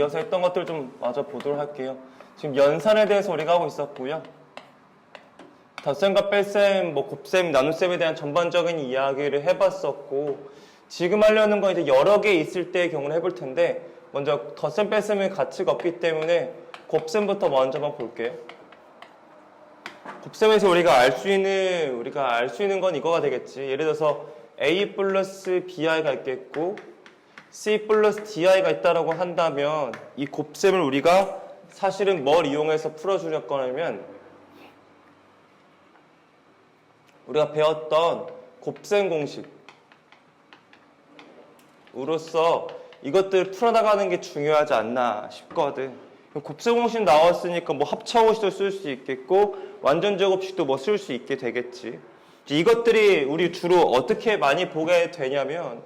이어서 했던 것들 좀 마저 보도록 할게요. 지금 연산에 대해서 우리가 하고 있었고요. 덧셈과 뺄셈, 곱셈, 나눗셈에 대한 전반적인 이야기를 해봤었고, 지금 하려는 건 이제 여러 개 있을 때의 경우를 해볼 텐데, 먼저 덧셈, 뺄셈의 가치가 없기 때문에 곱셈부터 먼저 한번 볼게요. 곱셈에서 우리가 알 수 있는 건 이거가 되겠지. 예를 들어서 a 플러스 bi가 있겠고, c 플러스 di가 있다라고 한다면 이 곱셈을 우리가 사실은 뭘 이용해서 풀어주려 거냐면 우리가 배웠던 곱셈 공식으로서 이것들을 풀어나가는 게 중요하지 않나 싶거든. 곱셈 공식 나왔으니까 합차 공식도 쓸 수 있겠고 완전 제곱식도 쓸 수 있게 되겠지. 이것들이 우리 주로 어떻게 많이 보게 되냐면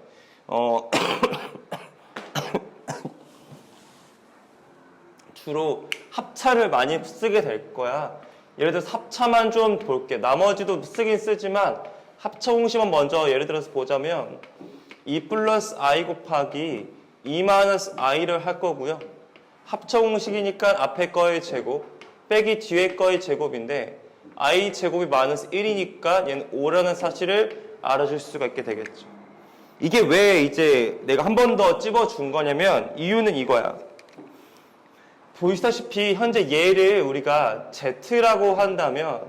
주로 합차를 많이 쓰게 될 거야. 예를 들어서 합차만 좀 볼게. 나머지도 쓰긴 쓰지만 합차 공식만 먼저 예를 들어서 보자면 2 플러스 i 곱하기 2 마이너스 i를 할 거고요. 합차 공식이니까 앞에 거의 제곱 빼기 뒤에 거의 제곱인데 i 제곱이 마이너스 1이니까 얘는 5라는 사실을 알아줄 수가 있게 되겠죠. 이게 왜 이제 내가 한 번 더 찝어준 거냐면 이유는 이거야. 보시다시피 현재 얘를 우리가 z라고 한다면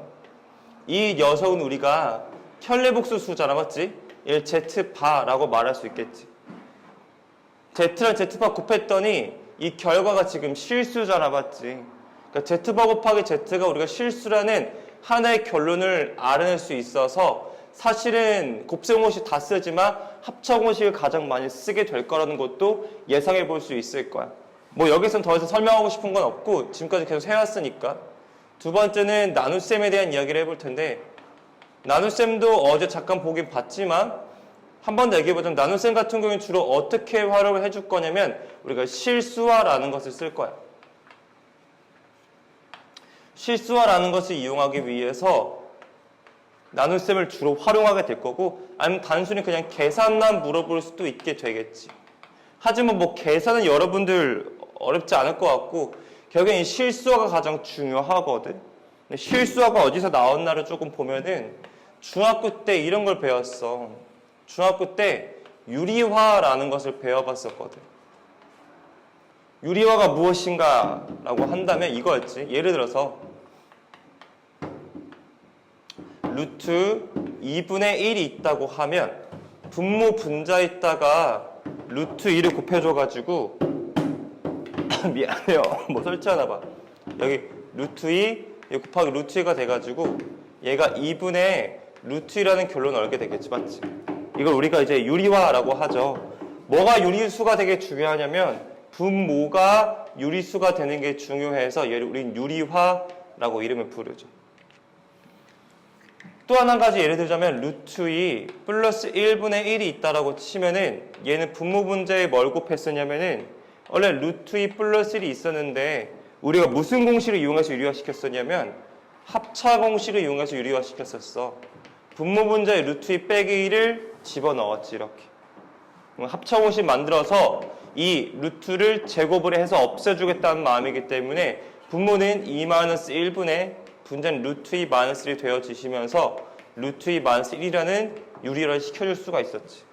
이 녀석은 우리가 켤레복수 수잖아, 맞지? 얘를 z바라고 말할 수 있겠지. z랑 z바 곱했더니 이 결과가 지금 실수잖아, 맞지? 그러니까 z바 곱하기 z가 우리가 실수라는 하나의 결론을 알아낼 수 있어서 사실은 곱셈 공식 다 쓰지만 합차 공식을 가장 많이 쓰게 될 거라는 것도 예상해 볼 수 있을 거야. 여기서는 더 이상 설명하고 싶은 건 없고 지금까지 계속 해왔으니까. 두 번째는 나눗셈에 대한 이야기를 해볼 텐데 나눗셈도 어제 잠깐 보긴 봤지만 한 번 더 얘기해보자면 나눗셈 같은 경우는 주로 어떻게 활용을 해줄 거냐면 우리가 실수화라는 것을 쓸 거야. 실수화라는 것을 이용하기 위해서 나눗셈을 주로 활용하게 될 거고 아니면 단순히 그냥 계산만 물어볼 수도 있게 되겠지. 하지만 계산은 여러분들 어렵지 않을 것 같고 결국엔 이 실수화가 가장 중요하거든. 근데 실수화가 어디서 나왔나를 조금 보면은 중학교 때 이런 걸 배웠어. 중학교 때 유리화라는 것을 배워봤었거든. 유리화가 무엇인가 라고 한다면 이거였지. 예를 들어서 루트 2분의 1이 있다고 하면 분모 분자에다가 루트 2를 곱해줘가지고 미안해요. 설치하나 봐. 여기 루트 2 곱하기 루트 2가 돼가지고 얘가 2분의 루트 2라는 결론을 얻게 되겠지, 맞지? 이걸 우리가 이제 유리화라고 하죠. 뭐가 유리수가 되게 중요하냐면 분모가 유리수가 되는 게 중요해서 얘를 우린 유리화라고 이름을 부르죠. 또 한 가지 예를 들자면 루트 2 플러스 1분의 1이 있다라고 치면은 얘는 분모 분자에 뭘 곱했었냐면은 원래 루트 2 플러스 1이 있었는데 우리가 무슨 공식을 이용해서 유리화시켰었냐면 합차 공식을 이용해서 유리화시켰었어. 분모 분자에 루트 2 빼기 1을 집어넣었지, 이렇게. 합차 공식 만들어서 이 루트를 제곱을 해서 없애주겠다는 마음이기 때문에 분모는 2-1분의 분자는 루트 2-1이 되어지시면서 루트 2-1이라는 유리화를 시켜줄 수가 있었지.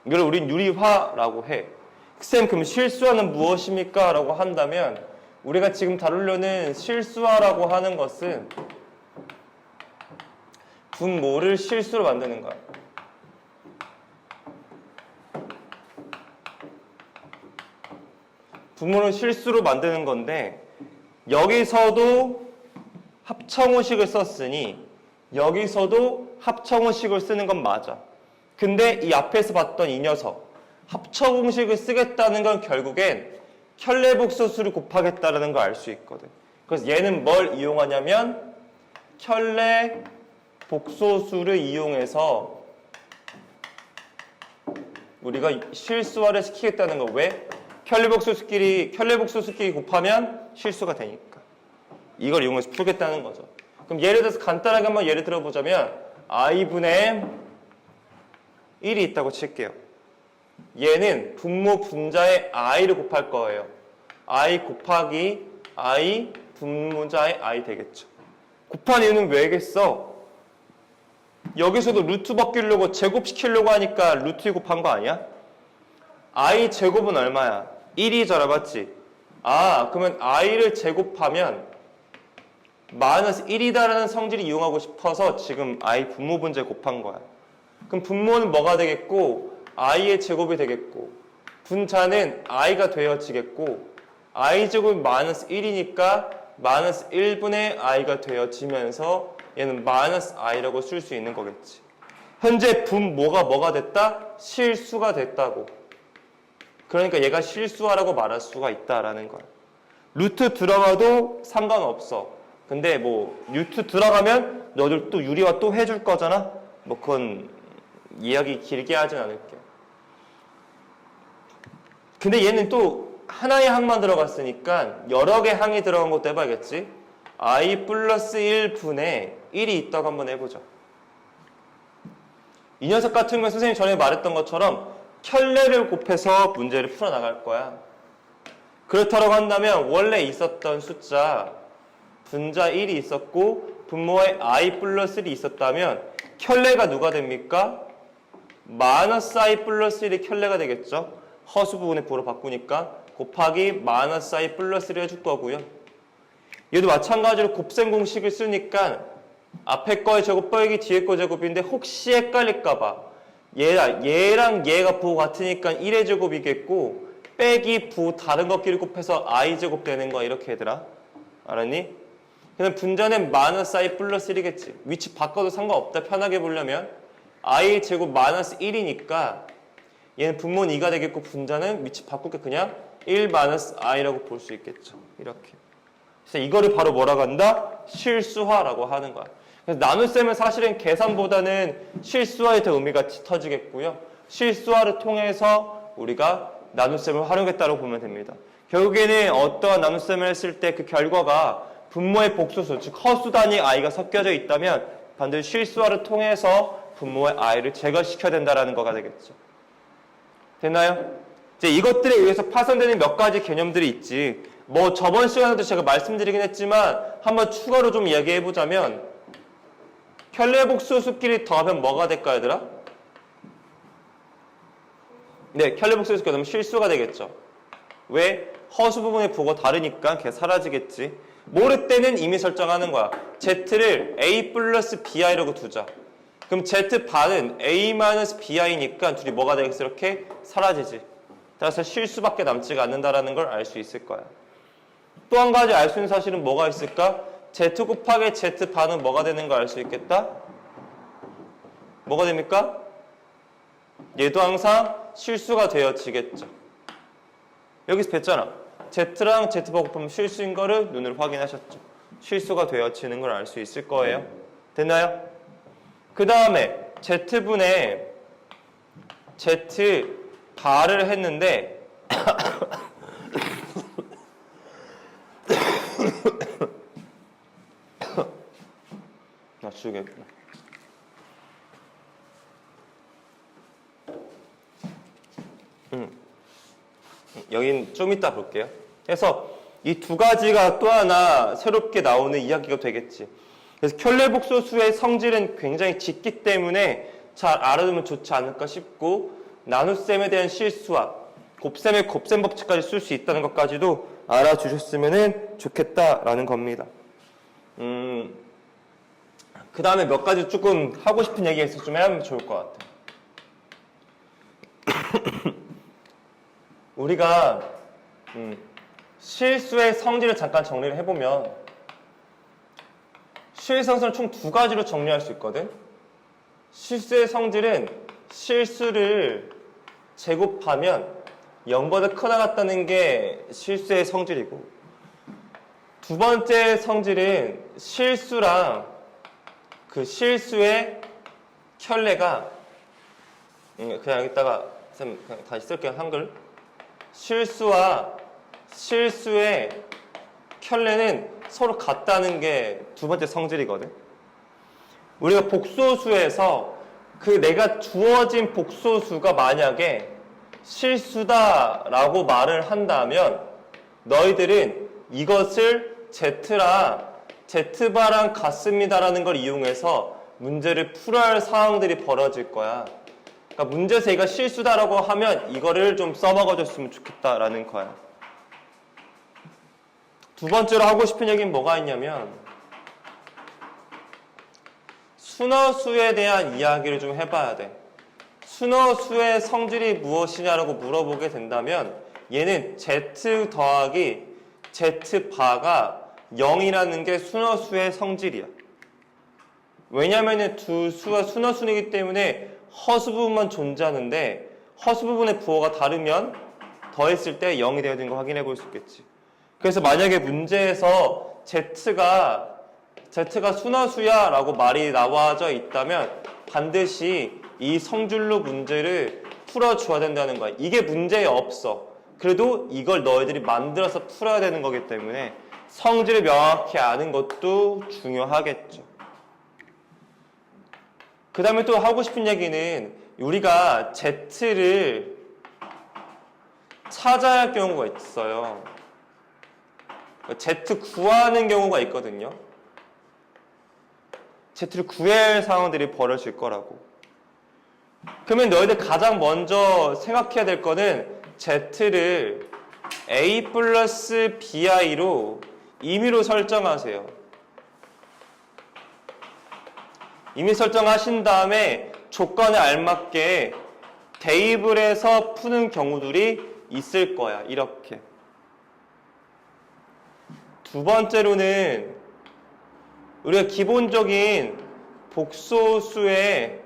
이걸 우린 유리화라고 해. 쌤, 그럼 실수화는 무엇입니까? 라고 한다면 우리가 지금 다루려는 실수화라고 하는 것은 분모를 실수로 만드는 거야. 분모를 실수로 만드는 건데 여기서도 합청호식을 썼으니 여기서도 합청호식을 쓰는 건 맞아. 근데 이 앞에서 봤던 이 녀석 합쳐공식을 쓰겠다는 건 결국엔 켤레복소수를 곱하겠다는 걸 알 수 있거든. 그래서 얘는 뭘 이용하냐면 켤레복소수를 이용해서 우리가 실수화를 시키겠다는 거. 왜? 켤레복소수끼리 곱하면 실수가 되니까. 이걸 이용해서 풀겠다는 거죠. 그럼 예를 들어서 간단하게 한번 예를 들어보자면 i분의 1이 있다고 칠게요. 얘는 분모 분자에 i를 곱할 거예요. i 곱하기 i 분모자의 i 되겠죠. 곱한 이유는 왜겠어? 여기서도 루트 바뀌려고 제곱시키려고 하니까 루트 곱한 거 아니야? i 제곱은 얼마야? 1이잖아, 맞지? 아, 그러면 i를 제곱하면 마이너스 1이다라는 성질을 이용하고 싶어서 지금 i 분모분제 곱한 거야. 그럼 분모는 뭐가 되겠고 i의 제곱이 되겠고 분자는 i가 되어지겠고 i 제곱이 마이너스 1이니까 마이너스 1분의 i가 되어지면서 얘는 마이너스 i라고 쓸 수 있는 거겠지. 현재 분모가 뭐가 됐다? 실수가 됐다고. 그러니까 얘가 실수하라고 말할 수가 있다라는 거야. 루트 들어가도 상관없어. 근데 뭐 루트 들어가면 너들 또 유리화 또 해줄 거잖아? 뭐 그건 이야기 길게 하진 않을게. 근데 얘는 또 하나의 항만 들어갔으니까 여러 개 항이 들어간 것도 해봐야겠지? i 플러스 1분의 1이 있다고 한번 해보자. 이 녀석 같은 경우는 선생님이 전에 말했던 것처럼 켤레를 곱해서 문제를 풀어나갈 거야. 그렇다고 한다면 원래 있었던 숫자 분자 1이 있었고 분모에 i 플러스 1이 있었다면 켤레가 누가 됩니까? 마이너스 i 플러스 1이 켤레가 되겠죠. 허수 부분의 부로 바꾸니까 곱하기 마이너스 i 플러스 1을 해줄 거고요. 얘도 마찬가지로 곱셈 공식을 쓰니까 앞에 거의 제곱 빼기 뒤에 거 제곱인데 혹시 헷갈릴까봐 얘랑 얘가 부호 같으니까 1의 제곱이겠고 빼기 부 다른 것끼리 곱해서 i 제곱 되는 거야. 이렇게 얘들아 알았니? 그냥 분자는 마이너스 i 플러스 1이겠지. 위치 바꿔도 상관없다. 편하게 보려면 i 제곱 마이너스 1이니까 얘는 분모는 2가 되겠고 분자는 위치 바꿀게 그냥 1 마이너스 i라고 볼 수 있겠죠. 이렇게. 그래서 이거를 바로 뭐라고 한다? 실수화라고 하는 거야. 그래서 나눗셈은 사실은 계산보다는 실수화에 더 의미가 터지겠고요. 실수화를 통해서 우리가 나눗셈을 활용했다고 보면 됩니다. 결국에는 어떠한 나눗셈을 했을 때 그 결과가 분모의 복소수, 즉 허수 단위 i가 섞여져 있다면 반드시 실수화를 통해서 분모의 i를 제거시켜야 된다는 거가 되겠죠. 됐나요? 이제 이것들에 의해서 파손되는 몇 가지 개념들이 있지. 뭐 저번 시간에도 제가 말씀드리긴 했지만 한번 추가로 좀 이야기해보자면 켤레 복수 수끼리 더하면 뭐가 될까 얘들아? 네, 켤레 복수 수끼리 더하면 실수가 되겠죠. 왜? 허수 부분의 부호가 다르니까 걔 사라지겠지. 모를 때는 이미 설정하는 거야. z를 a 플러스 bi라고 두자. 그럼 z 반은 a 마이너스 bi니까 둘이 뭐가 되겠어? 이렇게 사라지지. 따라서 실수밖에 남지가 않는다라는 걸 알 수 있을 거야. 또 한 가지 알 수 있는 사실은 뭐가 있을까? z 곱하기 z 반은 뭐가 되는 거 알 수 있겠다? 뭐가 됩니까? 얘도 항상 실수가 되어지겠죠. 여기서 뵀잖아. z랑 z 바 곱하면 실수인 거를 눈으로 확인하셨죠. 실수가 되어지는 걸 알 수 있을 거예요. 됐나요? 그 다음에 z분의 z 바를 했는데 나 죽겠구나. 여긴 좀 이따 볼게요. 그래서 이 두 가지가 또 하나 새롭게 나오는 이야기가 되겠지. 그래서 켤레 복소수의 성질은 굉장히 짙기 때문에 잘 알아두면 좋지 않을까 싶고 나눗셈에 대한 실수와 곱셈의 곱셈 법칙까지 쓸 수 있다는 것까지도 알아주셨으면 좋겠다라는 겁니다. 그 다음에 몇 가지 조금 하고 싶은 얘기가 있어서 좀 해보면 좋을 것 같아요. 우리가 실수의 성질을 잠깐 정리를 해보면 실성성을 총 두 가지로 정리할 수 있거든. 실수의 성질은 실수를 제곱하면 0보다 크다 같다는 게 실수의 성질이고 두 번째 성질은 실수랑 그 실수의 켤레가 그냥 여기다가 쌤 그냥 다시 쓸게요. 한글. 실수와 실수의 켤레는 서로 같다는 게 두 번째 성질이거든. 우리가 복소수에서 그 내가 주어진 복소수가 만약에 실수다라고 말을 한다면 너희들은 이것을 Z바랑 같습니다라는 걸 이용해서 문제를 풀어야 할 상황들이 벌어질 거야. 그러니까 문제에서 얘가 실수다라고 하면 이거를 좀 써먹어줬으면 좋겠다라는 거야. 두 번째로 하고 싶은 얘기는 뭐가 있냐면 순어수에 대한 이야기를 좀 해봐야 돼. 순어수의 성질이 무엇이냐라고 물어보게 된다면 얘는 Z 더하기 Z바가 0이라는 게 순어수의 성질이야. 왜냐면은 두 수가 순어수이기 때문에 허수 부분만 존재하는데 허수 부분의 부호가 다르면 더했을 때 0이 되어야 되는 거 확인해 볼 수 있겠지. 그래서 만약에 문제에서 Z가 순어수야 라고 말이 나와져 있다면 반드시 이 성질로 문제를 풀어줘야 된다는 거야. 이게 문제에 없어. 그래도 이걸 너희들이 만들어서 풀어야 되는 거기 때문에 성질을 명확히 아는 것도 중요하겠죠. 그 다음에 또 하고 싶은 얘기는 우리가 Z를 찾아야 할 경우가 있어요. Z 구하는 경우가 있거든요. Z를 구해야 할 상황들이 벌어질 거라고. 그러면 너희들 가장 먼저 생각해야 될 거는 Z를 A 플러스 BI로 임의로 설정하세요. 임의 설정하신 다음에 조건에 알맞게 대입을 해서 푸는 경우들이 있을 거야. 이렇게. 두 번째로는 우리가 기본적인 복소수의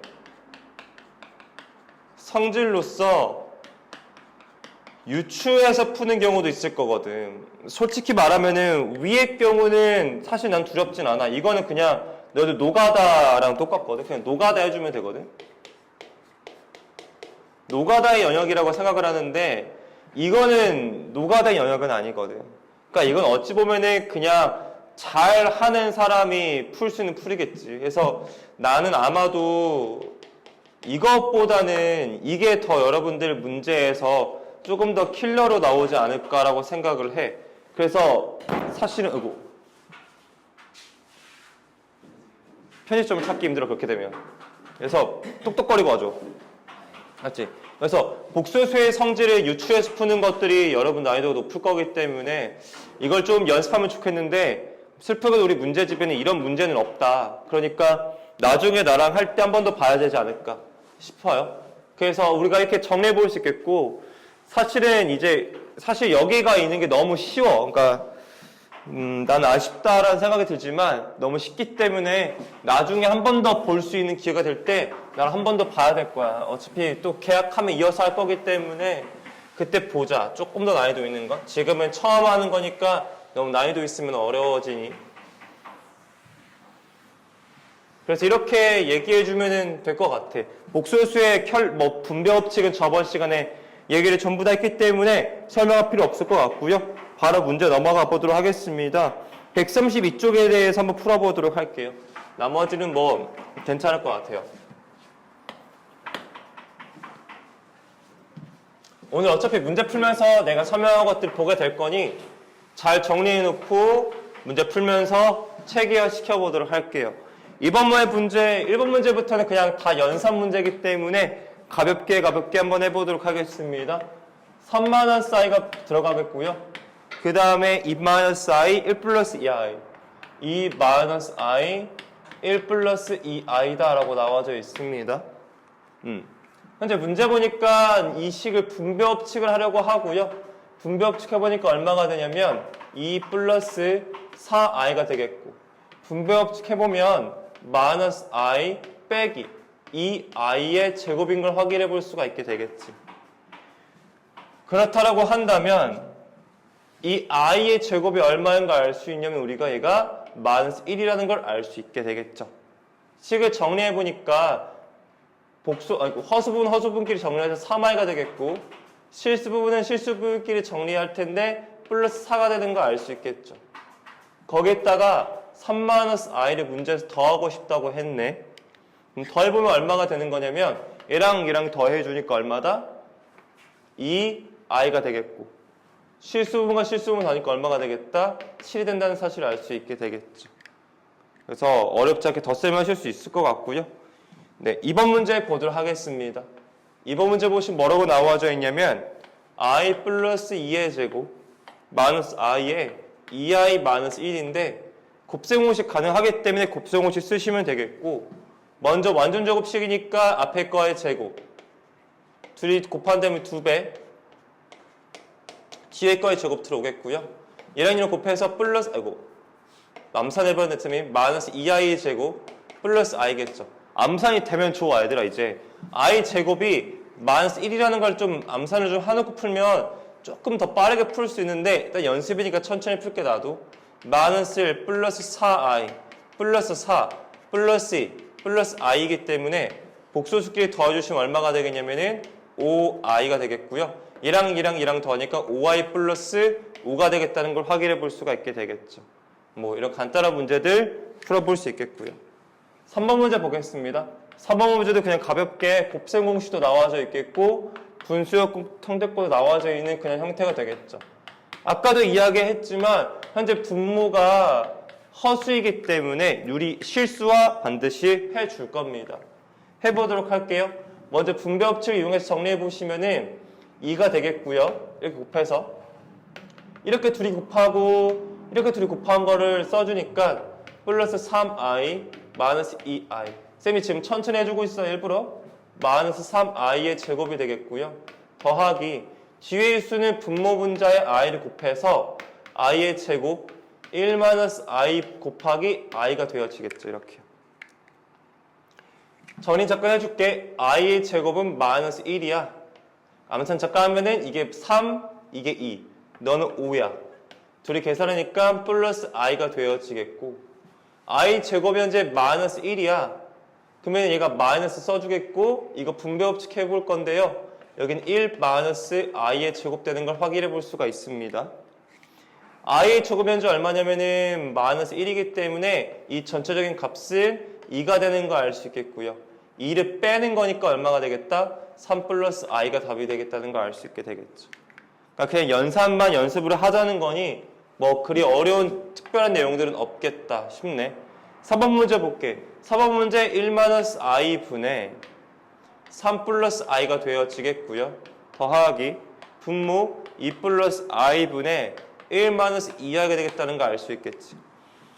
성질로서 유추해서 푸는 경우도 있을 거거든. 솔직히 말하면은 위의 경우는 사실 난 두렵진 않아. 이거는 그냥 너희들 노가다랑 똑같거든. 그냥 노가다 해주면 되거든. 노가다의 영역이라고 생각을 하는데 이거는 노가다의 영역은 아니거든. 그러니까 이건 어찌 보면은 그냥 잘 하는 사람이 풀 수 있는 풀이겠지. 그래서 나는 아마도 이것보다는 이게 더 여러분들 문제에서 조금 더 킬러로 나오지 않을까라고 생각을 해. 그래서 사실은 편의점을 찾기 힘들어, 그렇게 되면. 그래서 똑똑거리고 하죠. 맞지? 그래서 복소수의 성질을 유추해서 푸는 것들이 여러분 난이도가 높을 거기 때문에 이걸 좀 연습하면 좋겠는데 슬프게도 우리 문제집에는 이런 문제는 없다. 그러니까 나중에 나랑 할 때 한 번 더 봐야 되지 않을까 싶어요. 그래서 우리가 이렇게 정리해 볼 수 있겠고 사실 여기가 있는 게 너무 쉬워. 그러니까 난 아쉽다라는 생각이 들지만 너무 쉽기 때문에 나중에 한 번 더 볼 수 있는 기회가 될 때 나랑 한 번 더 봐야 될 거야. 어차피 또 계약하면 이어서 할 거기 때문에 그때 보자. 조금 더 난이도 있는 거. 지금은 처음 하는 거니까 너무 난이도 있으면 어려워지니. 그래서 이렇게 얘기해주면 될 것 같아. 복소수의 분배 법칙은 저번 시간에 얘기를 전부 다 했기 때문에 설명할 필요 없을 것 같고요. 바로 문제 넘어가 보도록 하겠습니다. 132쪽에 대해서 한번 풀어보도록 할게요. 나머지는 뭐 괜찮을 것 같아요. 오늘 어차피 문제 풀면서 내가 설명한 것들 보게 될 거니 잘 정리해놓고 문제 풀면서 체계화 시켜보도록 할게요. 이번 문제 1번 문제부터는 그냥 다 연산 문제이기 때문에 가볍게 한번 해보도록 하겠습니다. 3-i가 들어가겠고요. 그 다음에 2-i 1 플러스 2i 2-i 1 플러스 2i다 라고 나와져 있습니다. 현재 문제 보니까 이 식을 분배법칙을 하려고 하고요. 분배법칙 해보니까 얼마가 되냐면 2 플러스 4i가 되겠고 분배법칙 해보면 -i 빼기 2i의 제곱인 걸 확인해 볼 수가 있게 되겠지. 그렇다라고 한다면 이 i의 제곱이 얼마인 걸 알 수 있냐면 우리가 얘가 -1이라는 걸 알 수 있게 되겠죠. 식을 정리해 보니까 허수 부분끼리 정리해서 3i가 되겠고 실수 부분은 실수 부분끼리 정리할 텐데 플러스 4가 되는 걸 알 수 있겠죠. 거기에다가 3-i를 문제에서 더하고 싶다고 했네. 그럼 더해보면 얼마가 되는 거냐면 얘랑 얘랑 더해주니까 얼마다? 2i가 되겠고 실수분과 실수분 하니까 얼마가 되겠다? 7이 된다는 사실을 알 수 있게 되겠죠. 그래서 어렵지 않게 덧셈을 하실 수 있을 것 같고요. 네, 이번 문제 보도록 하겠습니다. 이번 문제 보시면 뭐라고 나와져 있냐면 i 플러스 2의 제곱 마이너스 i의 2i 마이너스 1인데 곱셈공식 가능하기 때문에 곱셈공식 쓰시면 되겠고, 먼저 완전 제곱식이니까 앞에 거의 제곱, 둘이 곱한 다음에 2배, 뒤에 거의 제곱 들어오겠고요. 얘랑 얘랑 곱해서 플러스, 암산해버렸더니 마이너스 2i 제곱 플러스 i겠죠. 암산이 되면 좋아 얘들아. 이제 i 제곱이 마이너스 1이라는 걸 좀 암산을 좀 해놓고 풀면 조금 더 빠르게 풀 수 있는데, 일단 연습이니까 천천히 풀게 놔도 마이너스 1 플러스 4i 플러스 4 플러스 2 플러스 i이기 때문에 복소수끼리 더해주시면 얼마가 되겠냐면은 5i가 되겠고요. 얘랑 더하니까 5i 플러스 5가 되겠다는 걸 확인해 볼 수가 있게 되겠죠. 뭐 이런 간단한 문제들 풀어볼 수 있겠고요. 3번 문제 보겠습니다. 3번 문제도 그냥 가볍게 곱셈 공식도 나와져 있겠고 분수역 통대표도 나와져 있는 그냥 형태가 되겠죠. 아까도 이야기했지만 현재 분모가 허수이기 때문에 우리 실수와 반드시 해줄 겁니다. 해보도록 할게요. 먼저 분배 법칙을 이용해서 정리해 보시면은 2가 되겠고요. 이렇게 곱해서 이렇게 둘이 곱하고 이렇게 둘이 곱한 거를 써주니까 플러스 3i 마이너스 2i. 쌤이 지금 천천히 해주고 있어요. 일부러 마이너스 3i의 제곱이 되겠고요. 더하기 뒤의 수는 분모 분자의 i를 곱해서 i의 제곱 1 마이너스 i 곱하기 i가 되어지겠죠. 이렇게요. 정리 잠깐 해줄게. i의 제곱은 마이너스 1이야. 암산 잠깐 하면은 이게 3, 이게 2. 너는 5야. 둘이 계산하니까 플러스 i가 되어지겠고, i 제곱이 현재 마이너스 1이야. 그러면 얘가 마이너스 써주겠고, 이거 분배 법칙 해볼 건데요. 여기는 1 마이너스 i의 제곱 되는 걸 확인해 볼 수가 있습니다. i의 제곱이 현재 얼마냐면은 마이너스 1이기 때문에 이 전체적인 값은 2가 되는 거 알 수 있겠고요. 2를 빼는 거니까 얼마가 되겠다? 3 플러스 i가 답이 되겠다는 걸 알 수 있게 되겠죠. 그러니까 그냥 연산만 연습으로 하자는 거니 뭐 그리 어려운 특별한 내용들은 없겠다 싶네. 4번 문제 볼게. 4번 문제 1 마이너스 i 분의 3 플러스 i가 되어지겠고요. 더하기 분모 2 플러스 i 분의 1 마이너스 2i가 되겠다는 걸 알 수 있겠지.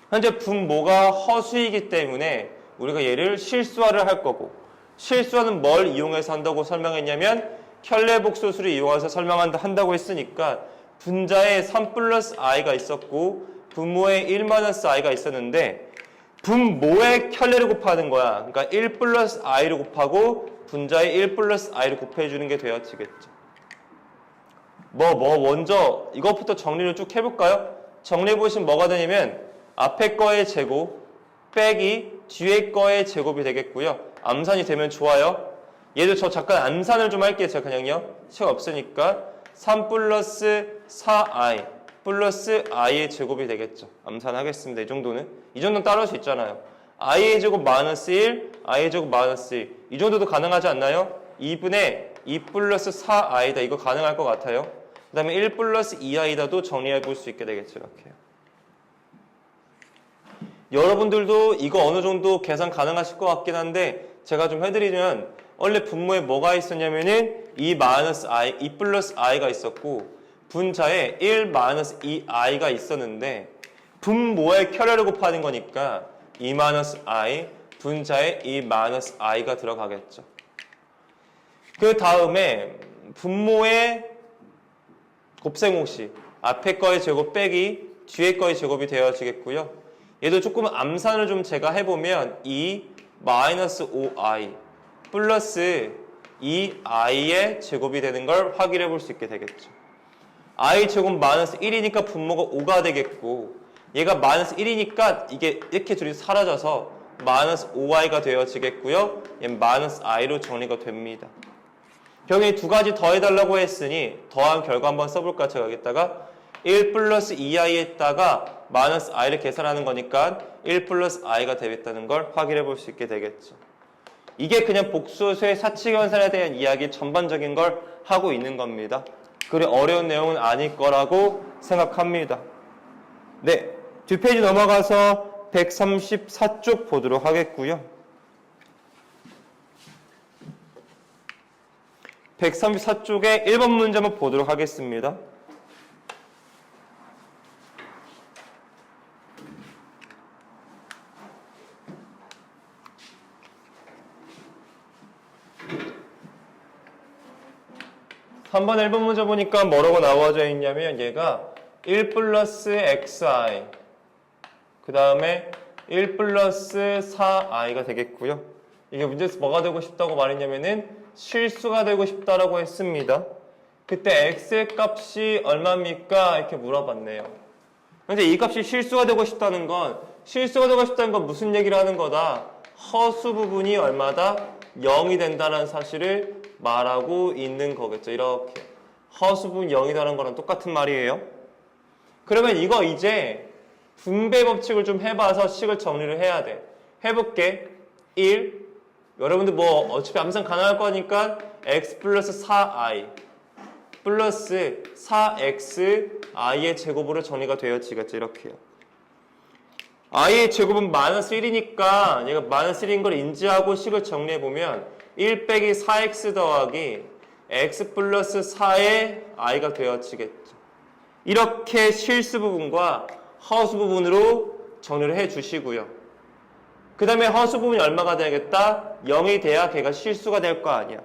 현재 분모가 허수이기 때문에 우리가 얘를 실수화를 할 거고, 실수화는 뭘 이용해서 한다고 설명했냐면 켤레복소수를 이용해서 한다고 했으니까 분자에 3 플러스 i가 있었고 분모에 1 마이너스 i가 있었는데 분모에 켤레를 곱하는 거야. 그러니까 1 플러스 i를 곱하고 분자에 1 플러스 i를 곱해주는 게 되어지겠죠. 먼저 이것부터 정리를 쭉 해볼까요? 정리해보시면 뭐가 되냐면 앞에 거의 제곱 빼기 뒤에 거의 제곱이 되겠고요. 암산이 되면 좋아요. 얘도 저 잠깐 암산을 좀 할게요. 제가 그냥요. 시간 없으니까 3 플러스 4i 플러스 i의 제곱이 되겠죠. 암산하겠습니다. 이 정도는 따라올 수 있잖아요. i의 제곱 마이너스 1, i의 제곱 마이너스 1. 이 정도도 가능하지 않나요? 2분의 2 플러스 4i다. 이거 가능할 것 같아요. 그 다음에 1 플러스 2i다도 정리해 볼 수 있게 되겠죠. 이렇게요. 여러분들도 이거 어느 정도 계산 가능하실 것 같긴 한데 제가 좀 해드리면 원래 분모에 뭐가 있었냐면은 2 마이너스 i, 2 플러스 i가 있었고 분자에 1 마이너스 2i가 있었는데 분모에 켤레를 곱하는 거니까 2 마이너스 i 분자에 2 마이너스 i가 들어가겠죠. 그 다음에 분모의 곱셈공식 앞에 거의 제곱 빼기 뒤에 거의 제곱이 되어지겠고요. 얘도 조금 암산을 좀 제가 해보면 2 마이너스 5i 플러스 2i의 제곱이 되는 걸 확인해 볼 수 있게 되겠죠. i 제곱 마이너스 1이니까 분모가 5가 되겠고 얘가 마이너스 1이니까 이게 이렇게 둘이 사라져서 마이너스 5i가 되어지겠고요. 얘는 마이너스 i로 정리가 됩니다. 결국 두 가지 더해달라고 했으니 더한 결과 한번 써볼까? 제가 여기다가 1 플러스 2i에다가 마이너스 i를 계산하는 거니까 1 플러스 i가 되겠다는 걸 확인해 볼 수 있게 되겠죠. 이게 그냥 복소수의 사칙연산에 대한 이야기 전반적인 걸 하고 있는 겁니다. 그리 어려운 내용은 아닐 거라고 생각합니다. 네, 뒷페이지 넘어가서 134쪽 보도록 하겠고요. 134쪽에 1번 문제 한번 보도록 하겠습니다. 한 번 1번 문제 보니까 뭐라고 나와져 있냐면 얘가 1 플러스 xi 그 다음에 1 플러스 4i가 되겠고요. 이게 문제에서 뭐가 되고 싶다고 말했냐면은 실수가 되고 싶다라고 했습니다. 그때 x의 값이 얼마입니까? 이렇게 물어봤네요. 근데 이 값이 실수가 되고 싶다는 건 무슨 얘기를 하는 거다? 허수 부분이 얼마다? 0이 된다는 사실을 말하고 있는 거겠죠. 이렇게 허수 부분 0이라는 거랑 똑같은 말이에요. 그러면 이거 이제 분배 법칙을 좀 해봐서 식을 정리를 해야 돼. 해볼게. 1 여러분들 뭐 어차피 암산 가능할 거니까 x 플러스 4i 플러스 4xi의 제곱으로 정리가 되어지겠죠. 이렇게요. i의 제곱은 마이너스 1이니까 얘가 마이너스 1인 걸 인지하고 식을 정리해보면 1 빼기 4x 더하기 x 플러스 4의 i가 되어지겠죠. 이렇게 실수 부분과 허수 부분으로 정리를 해주시고요. 그 다음에 허수 부분이 얼마가 되겠다? 0이 돼야 걔가 실수가 될 거 아니야.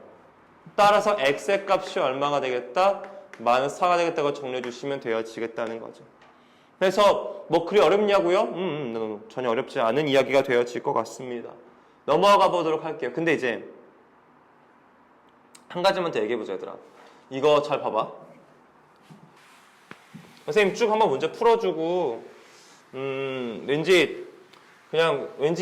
따라서 x의 값이 얼마가 되겠다? 마이너스 4가 되겠다고 정리해 주시면 되어지겠다는 거죠. 그래서 뭐 그리 어렵냐고요? 전혀 어렵지 않은 이야기가 되어질 것 같습니다. 넘어가 보도록 할게요. 근데 이제 한 가지만 더 얘기해보자 얘들아. 이거 잘 봐봐. 선생님 쭉 한번 문제 풀어주고 왠지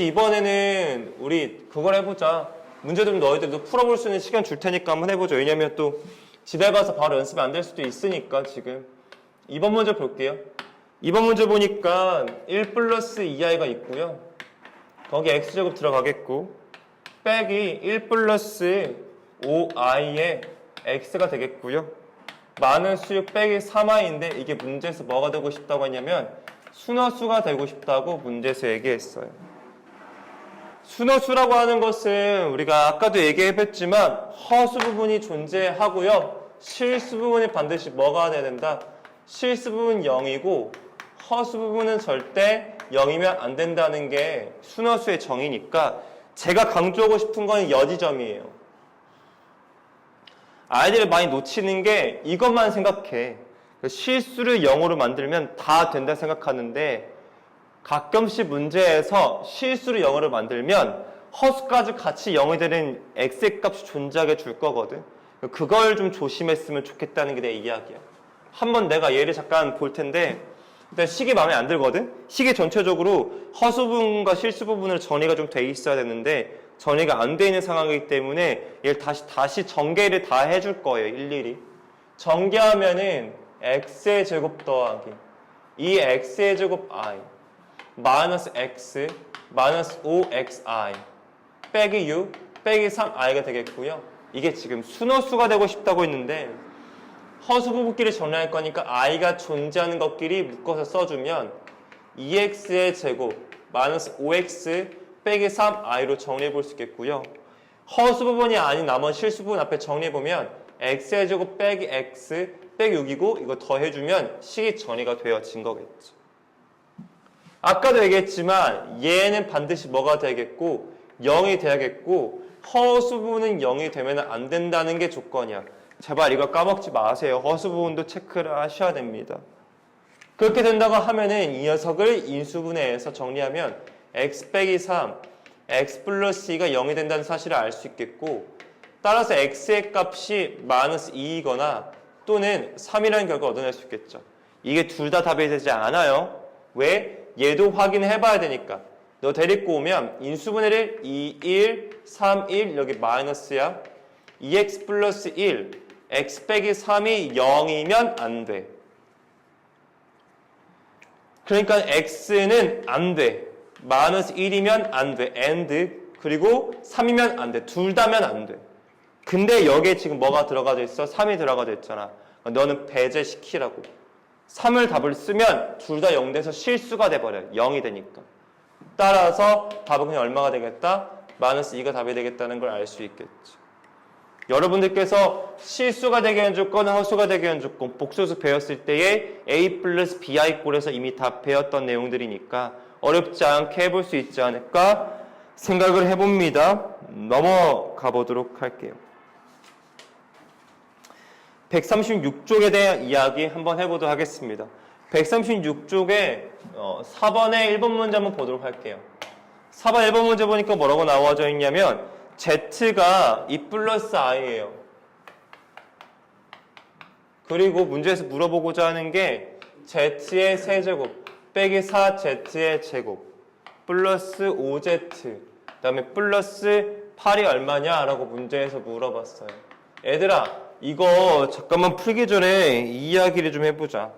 이번에는 우리 그걸 해보자. 문제 좀 너희들도 풀어볼 수 있는 시간 줄 테니까 한번 해보자. 왜냐면 또 집에 가서 바로 연습이 안 될 수도 있으니까 지금. 2번 문제 볼게요. 2번 문제 보니까 1 플러스 2i가 있고요. 거기 x제곱 들어가겠고 빼기 1 플러스 5i의 x가 되겠고요. 마이너스 6 빼기 3i인데 이게 문제에서 뭐가 되고 싶다고 했냐면 순허수가 되고 싶다고 문제에서 얘기했어요. 순허수라고 하는 것은 우리가 아까도 얘기해봤지만 허수 부분이 존재하고요. 실수 부분이 반드시 뭐가 돼야 된다? 실수 부분 0이고 허수 부분은 절대 0이면 안 된다는 게 순허수의 정의니까 제가 강조하고 싶은 건 여지점이에요. 아이들이 많이 놓치는 게 이것만 생각해. 실수를 0으로 만들면 다 된다 생각하는데 가끔씩 문제에서 실수를 0으로 만들면 허수까지 같이 0이 되는 x의 값이 존재하게 줄 거거든. 그걸 좀 조심했으면 좋겠다는 게 내 이야기야. 한번 내가 예를 잠깐 볼 텐데 일단 식이 마음에 안 들거든. 식이 전체적으로 허수 부분과 실수 부분을 정리가 좀 돼 있어야 되는데 정리가 안 돼 있는 상황이기 때문에 얘를 다시 전개를 다 해줄 거예요. 일일이. 전개하면은 x의 제곱 더하기 이 x의 제곱 i 마이너스 x 마이너스 5xi 빼기 6 빼기 3i가 되겠고요. 이게 지금 순허수가 되고 싶다고 했는데 허수 부분끼리 정리할 거니까 i가 존재하는 것끼리 묶어서 써주면 2x의 제곱 마이너스 5x 빼기 3i로 정리해 볼 수 있겠고요. 허수 부분이 아닌 나머지 실수 부분 앞에 정리해보면 x의 제곱 빼기 x 빼기 6이고 이거 더해주면 식이 정리가 되어진 거겠죠. 아까도 얘기했지만 얘는 반드시 뭐가 되겠고 0이 돼야겠고 허수 부분은 0이 되면 안 된다는 게 조건이야. 제발 이거 까먹지 마세요. 허수 부분도 체크를 하셔야 됩니다. 그렇게 된다고 하면은 이 녀석을 인수분해해서 정리하면 x 빼기 3, x 플러스 2가 0이 된다는 사실을 알 수 있겠고 따라서 x의 값이 마이너스 2이거나 또는 3이라는 결과를 얻어낼 수 있겠죠. 이게 둘 다 답이 되지 않아요. 왜? 얘도 확인해 봐야 되니까. 너 데리고 오면 인수분해를 2, 1, 3, 1 여기 마이너스야. 2x 플러스 1, x 빼기 3이 0이면 안 돼. 그러니까 x는 안 돼. 마이너스 1이면 안 돼. and 그리고 3이면 안 돼. 둘 다면 안 돼. 근데 여기에 지금 뭐가 들어가져 있어? 3이 들어가져 있잖아. 너는 배제시키라고. 3을 답을 쓰면 둘 다 0 돼서 실수가 돼버려요. 0이 되니까. 따라서 답은 그냥 얼마가 되겠다? 마이너스 2가 답이 되겠다는 걸 알 수 있겠지. 여러분들께서 실수가 되게 한 조건, 허수가 되게 한 조건, 복소수 배웠을 때에 A 플러스 BI 꼴에서 이미 다 배웠던 내용들이니까 어렵지 않게 해볼 수 있지 않을까 생각을 해봅니다. 넘어가 보도록 할게요. 136쪽에 대한 이야기 한번 해보도록 하겠습니다. 136쪽에 4번의 1번 문제 한번 보도록 할게요. 4번 1번 문제 보니까 뭐라고 나와져 있냐면 Z가 2 플러스 I예요. 그리고 문제에서 물어보고자 하는 게 Z의 세제곱 빼기 4Z의 제곱 플러스 5Z 그 다음에 플러스 8이 얼마냐 라고 문제에서 물어봤어요. 얘들아 이거 잠깐만 풀기 전에 이 이야기를 좀 해보자.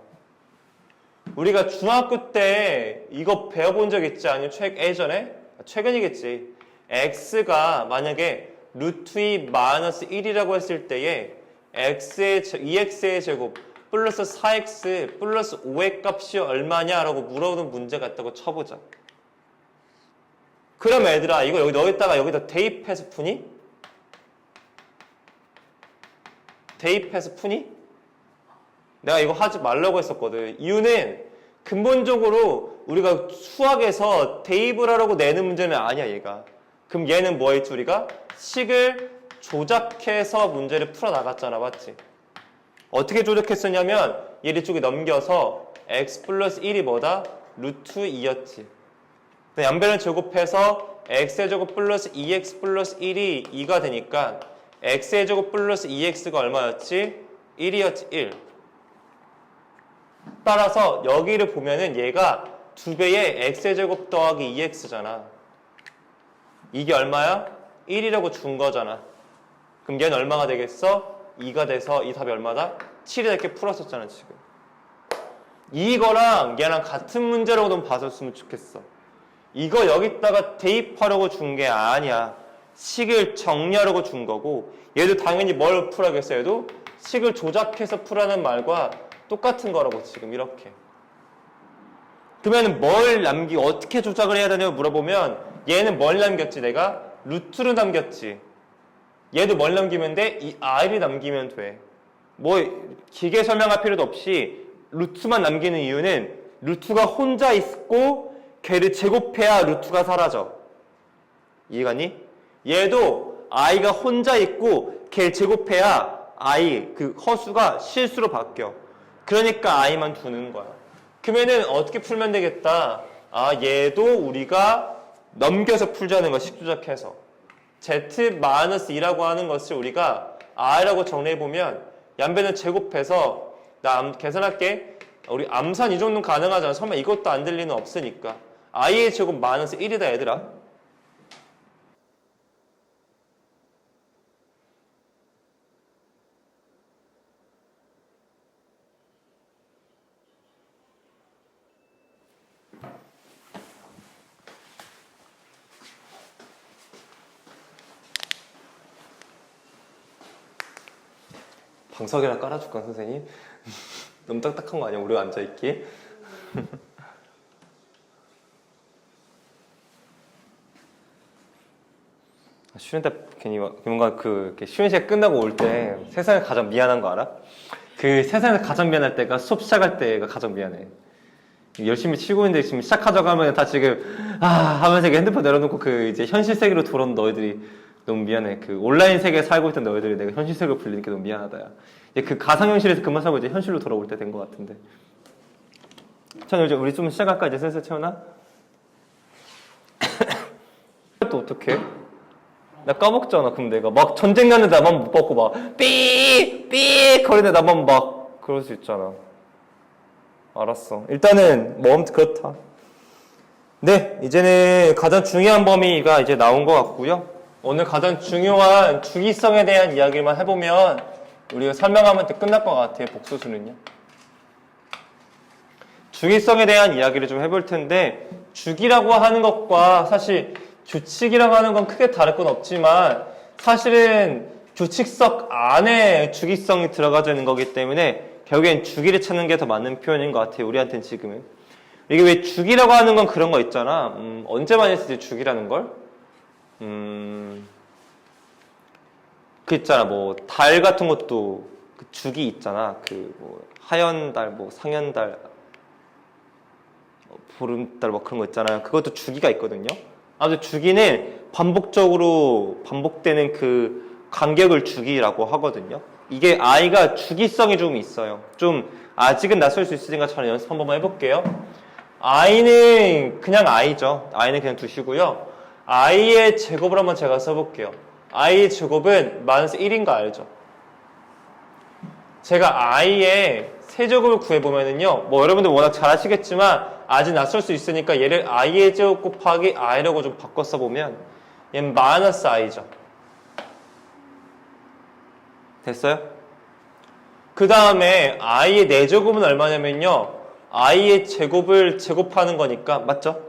우리가 중학교 때 이거 배워본 적 있지? 아니면 예전에? 최근이겠지. x가 만약에 루트 2 마이너스 1이라고 했을 때에 2x의 제곱 플러스 4x 플러스 5의 값이 얼마냐라고 물어보는 문제가 있다고 쳐보자. 그럼 얘들아 이거 여기다 대입해서 푸니? 대입해서 푸니? 내가 이거 하지 말라고 했었거든. 이유는 근본적으로 우리가 수학에서 대입을 하라고 내는 문제는 아니야 얘가. 그럼 얘는 뭐 했지 우리가? 식을 조작해서 문제를 풀어나갔잖아. 맞지? 어떻게 조작했었냐면 얘를 쪽에 넘겨서 x 플러스 1이 뭐다? 루트 2였지. 양변을 제곱해서 x의 제곱 플러스 2x 플러스 1이 2가 되니까 x의 제곱 플러스 2x가 얼마였지? 1이었지. 1. 따라서 여기를 보면은 얘가 2배의 x의 제곱 더하기 2x잖아. 이게 얼마야? 1이라고 준 거잖아. 그럼 얘는 얼마가 되겠어? 2가 돼서 이 답이 얼마다? 7이 이렇게 풀었었잖아 지금. 이거랑 얘랑 같은 문제라고 좀 봤었으면 좋겠어. 이거 여기다가 대입하려고 준 게 아니야. 식을 정리하려고 준 거고 얘도 당연히 뭘 풀어야겠어? 얘도 식을 조작해서 풀라는 말과 똑같은 거라고 지금 이렇게. 그러면 뭘 어떻게 조작을 해야 되냐고 물어보면 얘는 뭘 남겼지 내가? 루트를 남겼지. 얘도 뭘 남기면 돼? 이 i를 남기면 돼. 뭐 기계 설명할 필요도 없이 루트만 남기는 이유는 루트가 혼자 있고 걔를 제곱해야 루트가 사라져. 이해가니? 얘도 i가 혼자 있고 걔를 제곱해야 i 그 허수가 실수로 바뀌어. 그러니까 i만 두는 거야. 그러면은 어떻게 풀면 되겠다? 얘도 우리가 넘겨서 풀자는 거 식조작해서 z-2라고 하는 것을 우리가 i라고 정리해보면 양변을 제곱해서 나 계산할게. 우리 암산 이 정도는 가능하잖아. 설마 이것도 안 될 리는 없으니까 i의 제곱 마이너스 1이다 얘들아. 방석이나 깔아줄까 선생님? 너무 딱딱한 거 아니야? 우리 앉아있기? 쉬는 때 괜히 뭔가 쉬는 시간 끝나고 올 때 세상에 가장 미안한 거 알아? 그 세상에서 가장 미안할 때가 수업 시작할 때가 가장 미안해. 열심히 치고 있는데 지금 시작하자고 하면 다 지금 하면서 핸드폰 내려놓고 이제 현실 세계로 돌아온 너희들이 너무 미안해. 온라인 세계에 살고 있던 너희들이 내가 현실 세계로 불리니까 너무 미안하다. 야. 가상현실에서 그만 살고 이제 현실로 돌아올 때 된 것 같은데. 자, 이제 우리 좀 시작할까? 이제 슬슬 채우나? 또 어떡해? 나 까먹잖아. 그럼 내가 막 전쟁 나는 나만 못 받고 막 삐 거리는 나만 막 그럴 수 있잖아. 알았어. 일단은 뭐 아무튼 그렇다. 네, 이제는 가장 중요한 범위가 이제 나온 것 같고요. 오늘 가장 중요한 주기성에 대한 이야기만 해보면 우리가 설명하면 끝날 것 같아요. 복수수는요. 주기성에 대한 이야기를 좀 해볼 텐데 주기라고 하는 것과 사실 규칙이라고 하는 건 크게 다를 건 없지만 사실은 규칙석 안에 주기성이 들어가져 있는 거기 때문에 결국엔 주기를 찾는 게 더 맞는 표현인 것 같아요. 우리한테는 지금은. 이게 왜 주기라고 하는 건 그런 거 있잖아. 언제 많이 쓰지 주기라는 걸? 그 있잖아. 뭐 달 같은 것도 그 주기 있잖아. 그 뭐 하연달, 뭐 상연달, 보름달 뭐 그런 거 있잖아요. 그것도 주기가 있거든요. 아무튼 주기는 반복적으로 반복되는 그 간격을 주기라고 하거든요. 이게 i가 주기성이 좀 있어요. 좀 아직은 낯설 수 있으니까 저는 연습 한 번만 해볼게요. i는 그냥 i죠. i는 그냥 두시고요. i의 제곱을 한번 제가 써볼게요. i의 제곱은 마이너스 1인 거 알죠? 제가 i의 세제곱을 구해보면은요, 뭐 여러분들 워낙 잘 아시겠지만 아직 낯설 수 있으니까 얘를 i의 제곱 곱하기 i라고 좀 바꿔 써보면 얘는 마이너스 i죠. 됐어요? 그 다음에 i의 4제곱은 얼마냐면요, i의 제곱을 제곱하는 거니까 맞죠?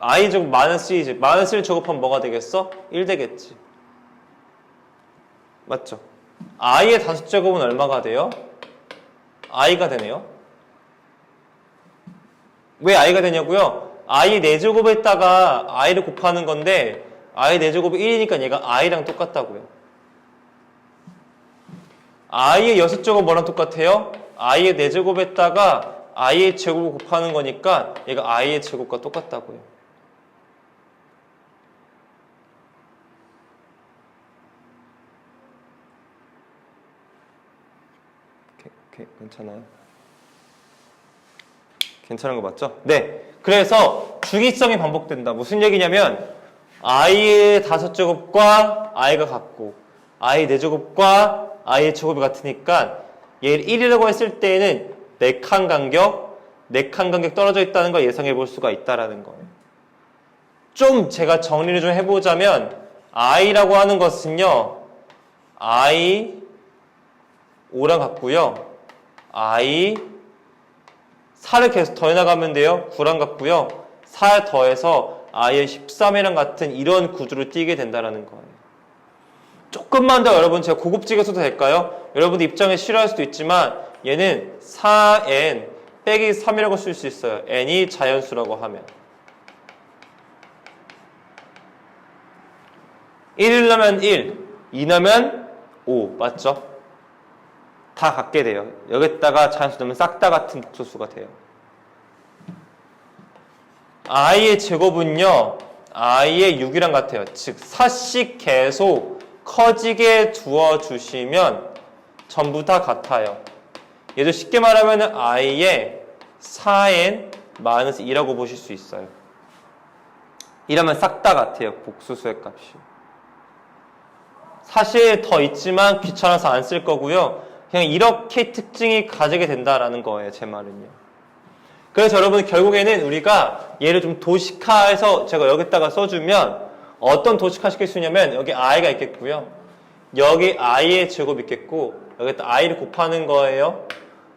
i 제곱 마이너스 2지. 마이너스 1 제곱하면 뭐가 되겠어? 1 되겠지. 맞죠? i의 5제곱은 얼마가 돼요? i가 되네요. 왜 i가 되냐고요? i의 4제곱에다가 i를 곱하는 건데 i 4제곱이 1이니까 얘가 i랑 똑같다고요. i의 6제곱 뭐랑 똑같아요? i의 4제곱에다가 i의 제곱을 곱하는 거니까 얘가 i의 제곱과 똑같다고요. 괜찮아요? 괜찮은 거 맞죠? 네. 그래서 주기성이 반복된다. 무슨 얘기냐면 i의 5제곱과 i가 같고 i 4제곱과 i의 제곱이 같으니까 얘를 1이라고 했을 때에는 4칸 간격 떨어져 있다는 걸 예상해 볼 수가 있다라는 거예요. 좀 제가 정리를 좀 해보자면 i라고 하는 것은요, i 5랑 같고요. i 4를 계속 더해나가면 돼요. 9랑 같고요. 4 더해서 i의 13이랑 같은 이런 구조를 띄게 된다는 거예요. 조금만 더 여러분 제가 고급지게 써도 될까요? 여러분들 입장에 싫어할 수도 있지만 얘는 4n 빼기 3이라고 쓸 수 있어요. n이 자연수라고 하면. 1 넣으면 1, 2 넣으면 5 맞죠? 다 같게 돼요. 여기다가 자연수 넣으면 싹 다 같은 복소수가 돼요. i의 제곱은요, i의 6이랑 같아요. 즉 4씩 계속 커지게 두어주시면 전부 다 같아요. 얘도 쉽게 말하면 i의 4n-2라고 보실 수 있어요. 이러면 싹 다 같아요. 복수수의 값이. 사실 더 있지만 귀찮아서 안 쓸 거고요. 그냥 이렇게 특징이 가지게 된다라는 거예요. 제 말은요. 그래서 여러분 결국에는 우리가 얘를 좀 도식화해서 제가 여기다가 써주면 어떤 도식화 시킬 수 있냐면 여기 i가 있겠고요. 여기 i의 제곱 있겠고 여기다 i를 곱하는 거예요.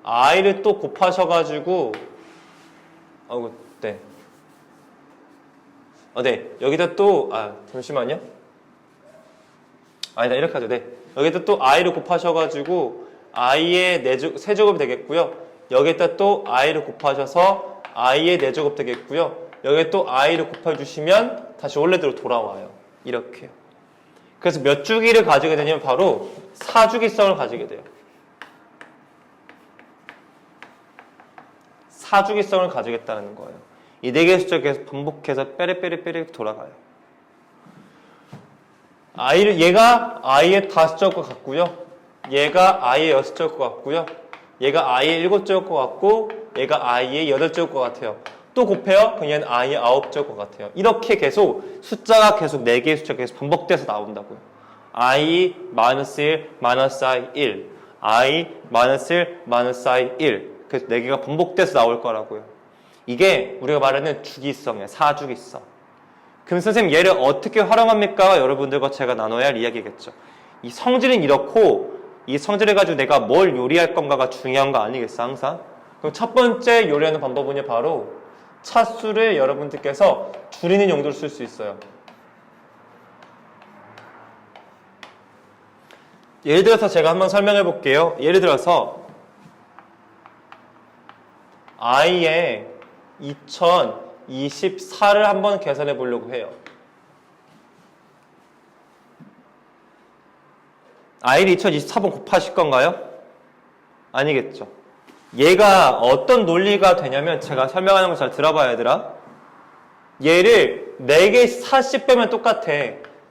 i를 또 곱하셔가지고 네. 네. 여기다 또 잠시만요. 아니다 이렇게 하죠. 네. 여기다 또 i를 곱하셔가지고 i의 3제곱이 되겠고요. 여기다 또 i를 곱하셔서 i의 4제곱 되겠고요. 여기에 또 i를 곱해주시면 다시 원래대로 돌아와요. 이렇게요. 그래서 몇 주기를 가지게 되냐면 바로 4주기성을 가지게 돼요. 4주기성을 가지겠다는 거예요. 이 4개의 숫자 계속 반복해서 빼르빼르 돌아가요. 얘가 i의 5제곱과 같고요. 얘가 i의 6제곱과 같고요. 얘가 i의 7제곱과 같고 얘가 i의 8제곱과 같아요. 또 곱해요? 그럼 얘는 i의 9제곱과 같아요. 이렇게 계속 숫자가 계속 4개의 숫자가 계속 반복돼서 나온다고요. i, -1, -i, 1 i, -1, -i, 1 그래서 4개가 반복돼서 나올 거라고요. 이게 우리가 말하는 주기성이에요. 4주기성. 그럼 선생님 얘를 어떻게 활용합니까? 여러분들과 제가 나눠야 할 이야기겠죠. 이 성질은 이렇고 이 성질을 가지고 내가 뭘 요리할 건가가 중요한 거 아니겠어 항상? 그럼 첫 번째 요리하는 방법은요 바로 차수를 여러분들께서 줄이는 용도로 쓸 수 있어요. 예를 들어서 제가 한번 설명해 볼게요. 예를 들어서 i의 2024를 한번 계산해 보려고 해요. i를 2024번 곱하실 건가요? 아니겠죠. 얘가 어떤 논리가 되냐면 제가 설명하는 거 잘 들어봐야 얘들아. 얘를 4개 4씩 빼면 똑같아.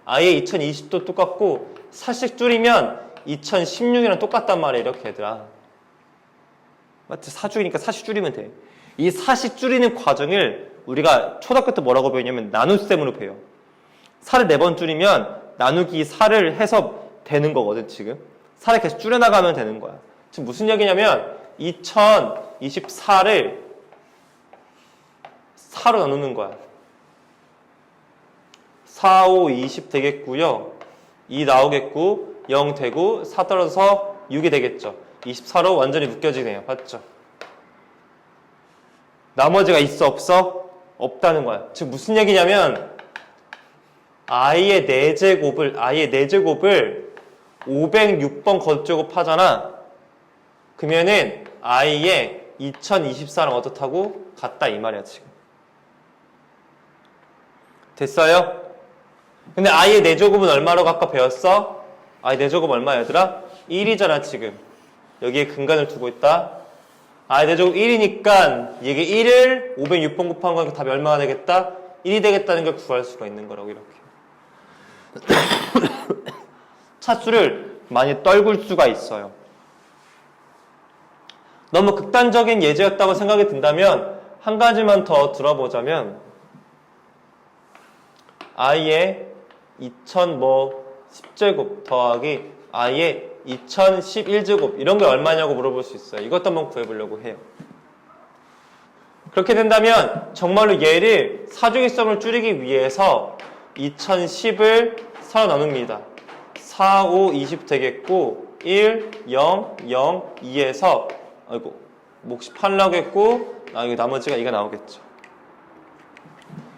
i의 2020도 똑같고 4씩 줄이면 2016이랑 똑같단 말이야. 이렇게 얘들아. 맞지? 4줄이니까 4씩 줄이면 돼. 이 4씩 줄이는 과정을 우리가 초등학교 때 뭐라고 배우냐면 나눗셈으로 배워. 4를 4번 줄이면 나누기 4를 해서 되는 거거든. 지금 4를 계속 줄여나가면 되는 거야. 지금 무슨 얘기냐면 2024를 4로 나누는 거야. 4, 5, 20 되겠고요. 2 나오겠고 0 되고 4 떨어져서 6이 되겠죠. 24로 완전히 묶여지네요. 봤죠? 나머지가 있어 없어? 없다는 거야. 즉 무슨 얘기냐면 i의 4제곱을 506번 거제곱하잖아. 그러면은 i의 2024랑 어떻다고? 같다 이 말이야 지금. 됐어요? 근데 i의 4제곱은 얼마라고 아까 배웠어? i 4제곱 얼마야 얘들아? 1이잖아 지금. 여기에 근간을 두고 있다. i 4제곱 1이니까 이게 1을 506번 곱한 거니까 답이 얼마가 되겠다? 1이 되겠다는 걸 구할 수가 있는 거라고 이렇게. 차수를 많이 떨굴 수가 있어요. 너무 극단적인 예제였다고 생각이 든다면 한 가지만 더 들어보자면 i의 2010제곱 더하기 i의 2011제곱 이런 게 얼마냐고 물어볼 수 있어요. 이것도 한번 구해보려고 해요. 그렇게 된다면 정말로 얘를 사중일성을 줄이기 위해서 2010을 4로 나눕니다. 4, 5, 20 되겠고 1, 0, 0, 2에서 아이고 몫이 8라고 했고 여기 나머지가 2가 나오겠죠.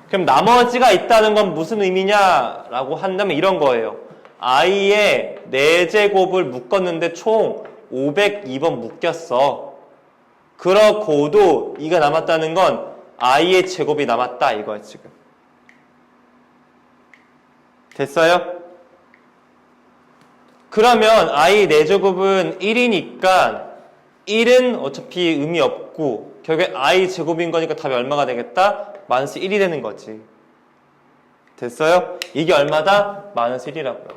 그럼 나머지가 있다는 건 무슨 의미냐라고 한다면 이런 거예요. i의 4제곱을 묶었는데 총 502번 묶였어. 그렇고도 2가 남았다는 건 i의 제곱이 남았다 이거야 지금. 됐어요? 그러면 i 4제곱은 1이니까 1은 어차피 의미 없고 결국에 i 제곱인 거니까 답이 얼마가 되겠다? 마이너스 1이 되는 거지. 됐어요? 이게 얼마다? 마이너스 1이라고요.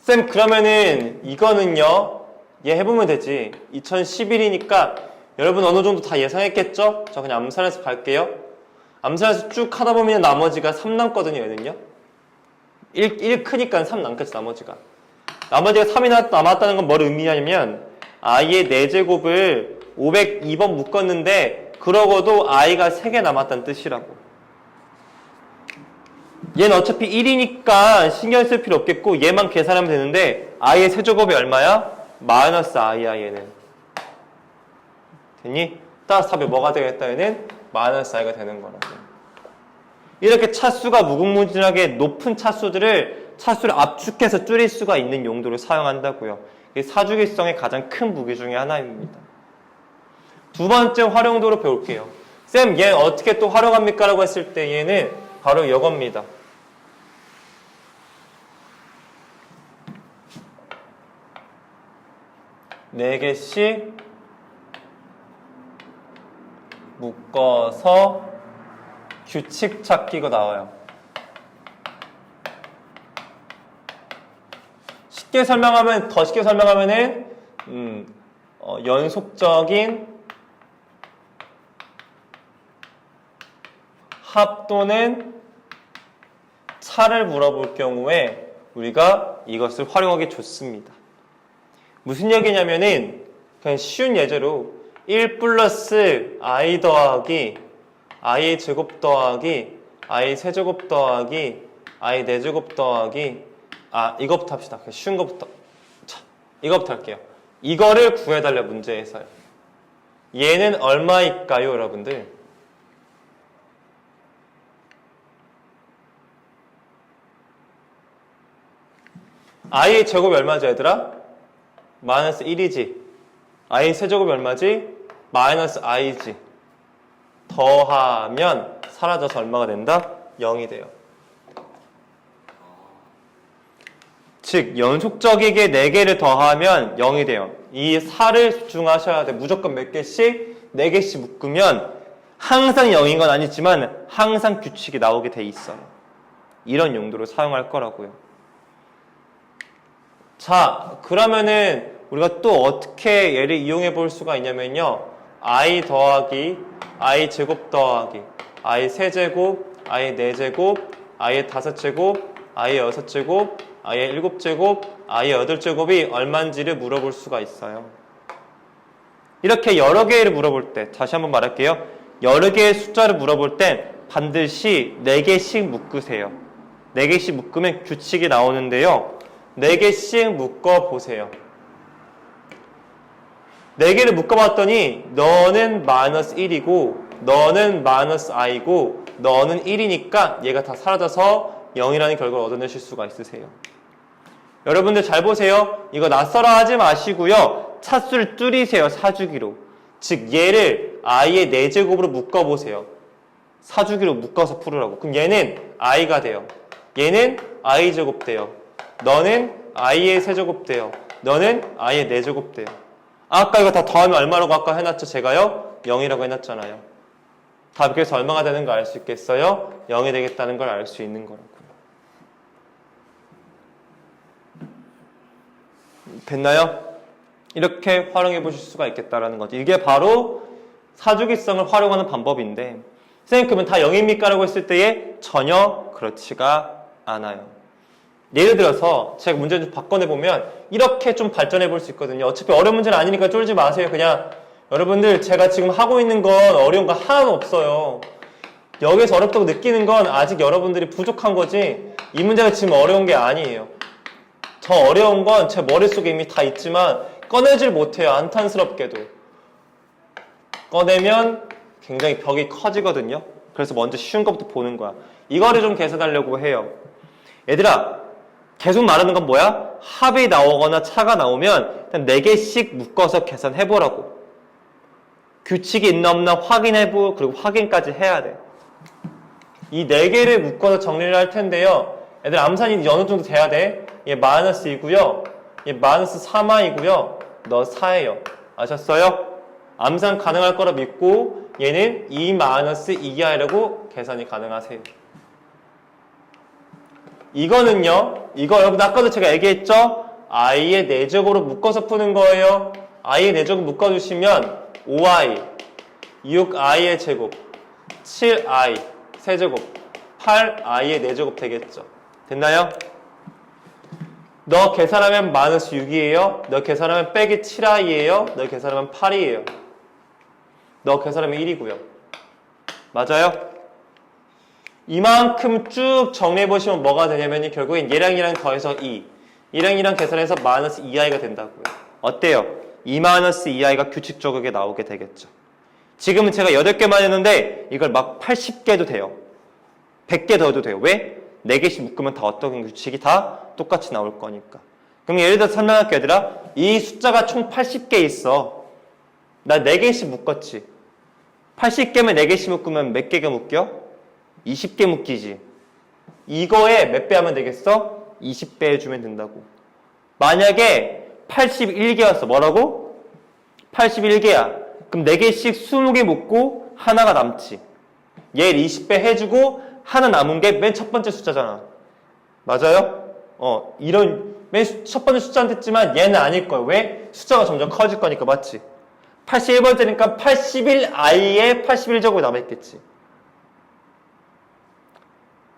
쌤 그러면은 이거는요 얘 해보면 되지. 2011이니까 여러분 어느 정도 다 예상했겠죠? 저 그냥 암산해서 갈게요. 암산해서 쭉 하다 보면 나머지가 3 남거든요 얘는요. 1 크니까 3 남겠지 나머지가. 나머지가 3이 남았다는 건 뭘 의미하냐면 i의 4제곱을 502번 묶었는데 그러고도 i가 3개 남았다는 뜻이라고. 얘는 어차피 1이니까 신경 쓸 필요 없겠고 얘만 계산하면 되는데 i의 세제곱이 얼마야? 마이너스 i야 얘는. 됐니? 따라서 답이 뭐가 되겠다 얘는? 마이너스 i가 되는 거라고. 이렇게 차수가 무궁무진하게 높은 차수를 압축해서 줄일 수가 있는 용도로 사용한다고요. 이게 사주기성의 가장 큰 무기 중에 하나입니다. 두 번째 활용도로 배울게요. 쌤, 얘 어떻게 또 활용합니까? 라고 했을 때 얘는 바로 이겁니다. 네 개씩 묶어서 규칙 찾기가 나와요. 쉽게 설명하면은 연속적인 합 또는 차를 물어볼 경우에 우리가 이것을 활용하기 좋습니다. 무슨 얘기냐면은 그냥 쉬운 예제로 1 플러스 i 더하기 i 제곱 더하기 i 세제곱 더하기 i 4제곱 더하기 이거부터 합시다. 그냥 쉬운 거부터. 자, 이거부터 할게요. 이거를 구해달라 문제에서요. 얘는 얼마일까요, 여러분들? i의 제곱이 얼마죠, 얘들아? 마이너스 1이지. i의 세제곱이 얼마지? 마이너스 i지. 더하면 사라져서 얼마가 된다? 0이 돼요. 즉 연속적이게 4개를 더하면 0이 돼요. 이 4를 집중하셔야 돼. 무조건 몇 개씩? 4개씩 묶으면 항상 0인 건 아니지만 항상 규칙이 나오게 돼 있어요. 이런 용도로 사용할 거라고요. 자, 그러면은 우리가 또 어떻게 얘를 이용해 볼 수가 있냐면요. i 더하기 i 제곱 더하기 i 세제곱, i 4제곱, i의 5제곱, i의 6제곱, i의 7제곱, i의 8제곱이 얼마인지를 물어볼 수가 있어요. 이렇게 여러 개를 물어볼 때, 다시 한번 말할게요. 여러 개의 숫자를 물어볼 땐 반드시 4개씩 묶으세요. 4개씩 묶으면 규칙이 나오는데요. 4개씩 묶어보세요. 4개를 묶어봤더니 너는 마이너스 1이고 너는 마이너스 i고 너는 1이니까 얘가 다 사라져서 0이라는 결과를 얻어내실 수가 있으세요. 여러분들 잘 보세요. 이거 낯설어 하지 마시고요. 차수를 줄이세요. 사주기로. 즉 얘를 i의 4제곱으로 묶어보세요. 사주기로 묶어서 풀으라고. 그럼 얘는 i가 돼요. 얘는 i제곱 돼요. 너는 i의 세제곱 돼요. 너는 i의 4제곱 돼요. 아까 이거 다 더하면 얼마라고 아까 해놨죠? 제가요? 0이라고 해놨잖아요. 다 그래서 얼마가 되는 거 알 수 있겠어요? 0이 되겠다는 걸 알 수 있는 거라고요. 됐나요? 이렇게 활용해 보실 수가 있겠다라는 거죠. 이게 바로 사주기성을 활용하는 방법인데 선생님 그러면 다 0입니까? 라고 했을 때에 전혀 그렇지가 않아요. 예를 들어서 제가 문제를 좀 바꿔내보면 이렇게 좀 발전해 볼 수 있거든요. 어차피 어려운 문제는 아니니까 쫄지 마세요. 그냥 여러분들 제가 지금 하고 있는 건 어려운 거 하나도 없어요. 여기서 어렵다고 느끼는 건 아직 여러분들이 부족한 거지 이 문제가 지금 어려운 게 아니에요. 더 어려운 건 제 머릿속에 이미 다 있지만 꺼내질 못해요. 안타깝게도. 꺼내면 굉장히 벽이 커지거든요. 그래서 먼저 쉬운 것부터 보는 거야. 이거를 좀 계산하려고 해요. 얘들아 계속 말하는 건 뭐야? 합이 나오거나 차가 나오면 일단 4개씩 묶어서 계산해보라고. 규칙이 있나 없나 확인해보고 그리고 확인까지 해야 돼. 이 4개를 묶어서 정리를 할 텐데요. 얘들 암산이 어느 정도 돼야 돼. 얘 마이너스 2고요. 얘 마이너스 3i고요. 너 4예요. 아셨어요? 암산 가능할 거라 믿고 얘는 2 마이너스 2i라고 계산이 가능하세요. 이거는요. 이거 여러분 아까도 제가 얘기했죠? i의 4제곱으로 묶어서 푸는 거예요. i의 4제곱 묶어주시면 5i, 6i의 제곱, 7i 세제곱, 8i의 4제곱 되겠죠. 됐나요? 너 계산하면 마이너스 6이에요. 너 계산하면 빼기 7i예요. 너 계산하면 8이에요. 너 계산하면 1이고요. 맞아요? 이만큼 쭉 정리해보시면 뭐가 되냐면 결국엔 얘랑 더해서 2. 얘랑 계산해서 마이너스 2i가 된다고요. 어때요? 2 마이너스 2i가 규칙적으로 나오게 되겠죠. 지금은 제가 8개만 했는데 이걸 막 80개도 돼요. 100개 더해도 돼요. 왜? 4개씩 묶으면 다 어떤 규칙이 다 똑같이 나올 거니까. 그럼 예를 들어서 설명할게 얘들아. 이 숫자가 총 80개 있어. 나 4개씩 묶었지. 80개면 4개씩 묶으면 몇 개가 묶여? 20개 묶이지. 이거에 몇 배 하면 되겠어? 20배 해주면 된다고. 만약에 81개였어. 뭐라고? 81개야. 그럼 4개씩 20개 묶고 하나가 남지. 얘를 20배 해주고 하나 남은 게 맨 첫 번째 숫자잖아. 맞아요? 이런 맨 첫 번째 숫자는 됐지만 얘는 아닐 거야. 왜? 숫자가 점점 커질 거니까. 맞지? 81번째니까 81i에 81제곱이 남아있겠지.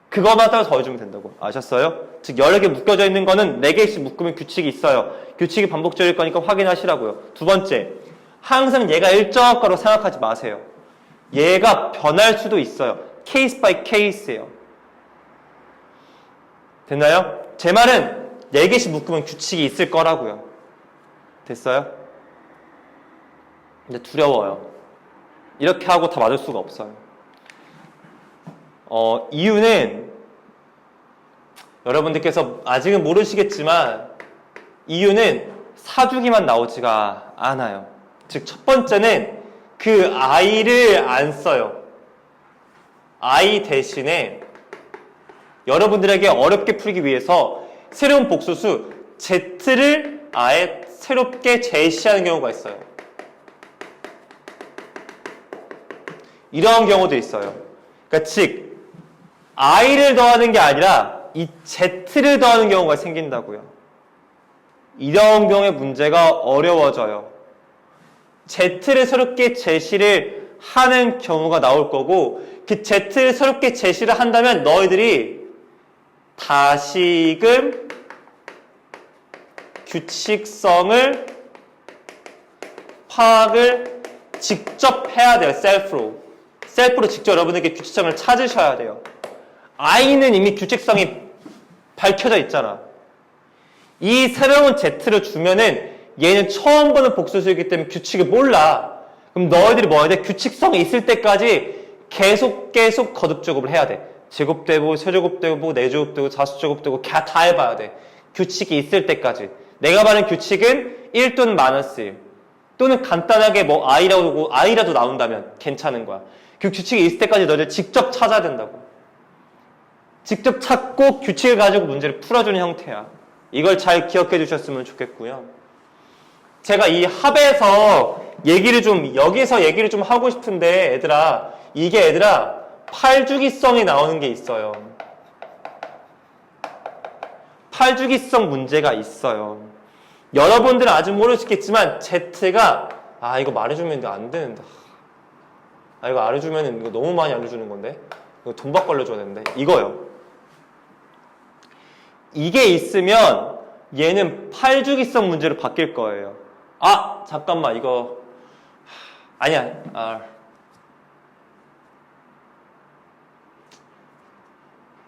그거만 따라 더해주면 된다고. 아셨어요? 즉 여러 개 묶여져 있는 거는 4개씩 묶으면 규칙이 있어요. 규칙이 반복적일 거니까 확인하시라고요. 두 번째, 항상 얘가 일정할 거라고 생각하지 마세요. 얘가 변할 수도 있어요. 케이스 바이 케이스예요. 됐나요? 제 말은 4개씩 묶으면 규칙이 있을 거라고요. 됐어요? 근데 두려워요. 이렇게 하고 다 맞을 수가 없어요. 이유는 여러분들께서 아직은 모르시겠지만 이유는 사주기만 나오지가 않아요. 즉 첫 번째는 그 I를 안 써요. I 대신에 여러분들에게 어렵게 풀기 위해서 새로운 복수수 Z를 아예 새롭게 제시하는 경우가 있어요. 이런 경우도 있어요. 그러니까 즉 I를 더하는 게 아니라 이 Z를 더하는 경우가 생긴다고요. 이런 경우에 문제가 어려워져요. Z를 새롭게 제시를 하는 경우가 나올 거고 그 Z를 새롭게 제시를 한다면 너희들이 다시금 규칙성을 파악을 직접 해야 돼요. 셀프로 직접 여러분에게 규칙성을 찾으셔야 돼요. I는 이미 규칙성이 밝혀져 있잖아. 이 새로운 Z를 주면은 얘는 처음 보는 복수수이기 때문에 규칙을 몰라. 그럼 너희들이 뭐 해야 돼? 규칙성이 있을 때까지 계속 거듭제곱을 해야 돼. 제곱되고, 세제곱되고, 네제곱되고, 다수제곱되고 다 해봐야 돼. 규칙이 있을 때까지. 내가 말하는 규칙은 1 또는 -1 또는 간단하게 뭐 I라도 나온다면 괜찮은 거야. 그 규칙이 있을 때까지 너희들 직접 찾아야 된다고. 직접 찾고 규칙을 가지고 문제를 풀어주는 형태야. 이걸 잘 기억해 주셨으면 좋겠고요. 제가 이 합에서 여기서 얘기를 좀 하고 싶은데 얘들아, 팔주기성이 나오는 게 있어요. 팔주기성 문제가 있어요. 여러분들은 아직 모르시겠지만 Z가 이거 말해주면 안 되는데 이거 알려주면 이거 너무 많이 알려주는 건데 이거 돈 받고 알려줘야 되는데 이거요. 이게 있으면 얘는 팔주기성 문제로 바뀔 거예요. 잠깐만 이거 아니야.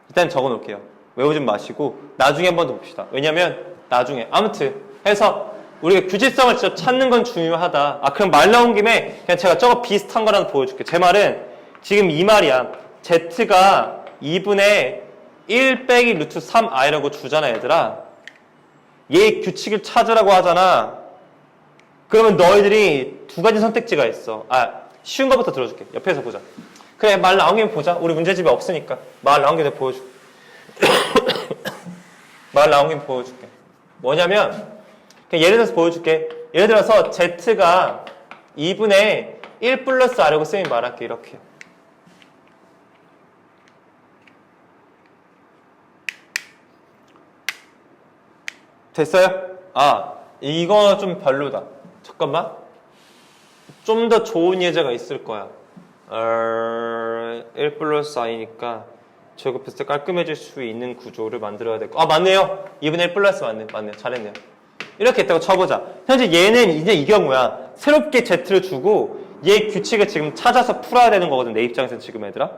일단 적어 놓을게요. 외우지 마시고 나중에 한 번 더 봅시다. 왜냐면 나중에 아무튼 해서 우리가 규칙성을 직접 찾는 건 중요하다. 그럼 말 나온 김에 그냥 제가 저거 비슷한 거라도 보여줄게. 제 말은 지금 이 말이야. Z가 2분의 1 빼기 루트 3i라고 주잖아 얘들아. 얘 규칙을 찾으라고 하잖아. 그러면 너희들이 두 가지 선택지가 있어. 쉬운 거부터 들어줄게. 옆에서 보자. 그래 말 나온 김에 보자. 우리 문제집에 없으니까 말 나온 김에 보여줄게. 말 나온 김에 보여줄게. 뭐냐면 그냥 예를 들어서 보여줄게. 예를 들어서 Z가 2분의 1 플러스 R이라고 쌤이 말할게. 이렇게. 됐어요? 이거 좀 별로다. 잠깐만. 좀 더 좋은 예제가 있을 거야. 1 플러스 i니까 제곱했을 때 깔끔해질 수 있는 구조를 만들어야 될 거. 맞네요. 2분의 1 플러스 맞네요. 잘했네요. 이렇게 했다고 쳐보자. 현재 얘는 이제 이 경우야. 새롭게 Z를 주고 얘 규칙을 지금 찾아서 풀어야 되는 거거든. 내 입장에서는 지금 얘들아.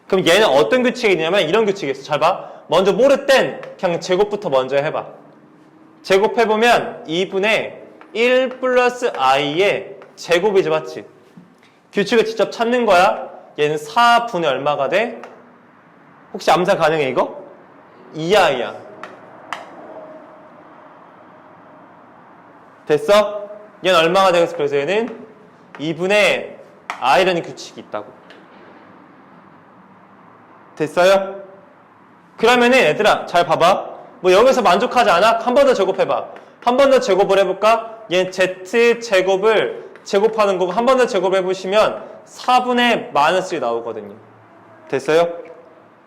그럼 얘는 어떤 규칙이 있냐면 이런 규칙이 있어. 잘 봐. 먼저 모를 땐 그냥 제곱부터 먼저 해봐. 제곱해보면 2분의 1 플러스 i의 제곱이지 맞지? 규칙을 직접 찾는 거야. 얘는 4분의 얼마가 돼? 혹시 암산 가능해 이거? 2i야. 됐어? 얘는 얼마가 되겠어? 그래서 얘는 2분의 i라는 규칙이 있다고. 됐어요? 그러면은 얘들아 잘 봐봐. 뭐 여기서 만족하지 않아? 한 번 더 제곱해봐. 한 번 더 제곱을 해볼까? 얘는 z 제곱을 제곱하는 거고 한 번 더 제곱해보시면 4분의 -1 나오거든요. 됐어요?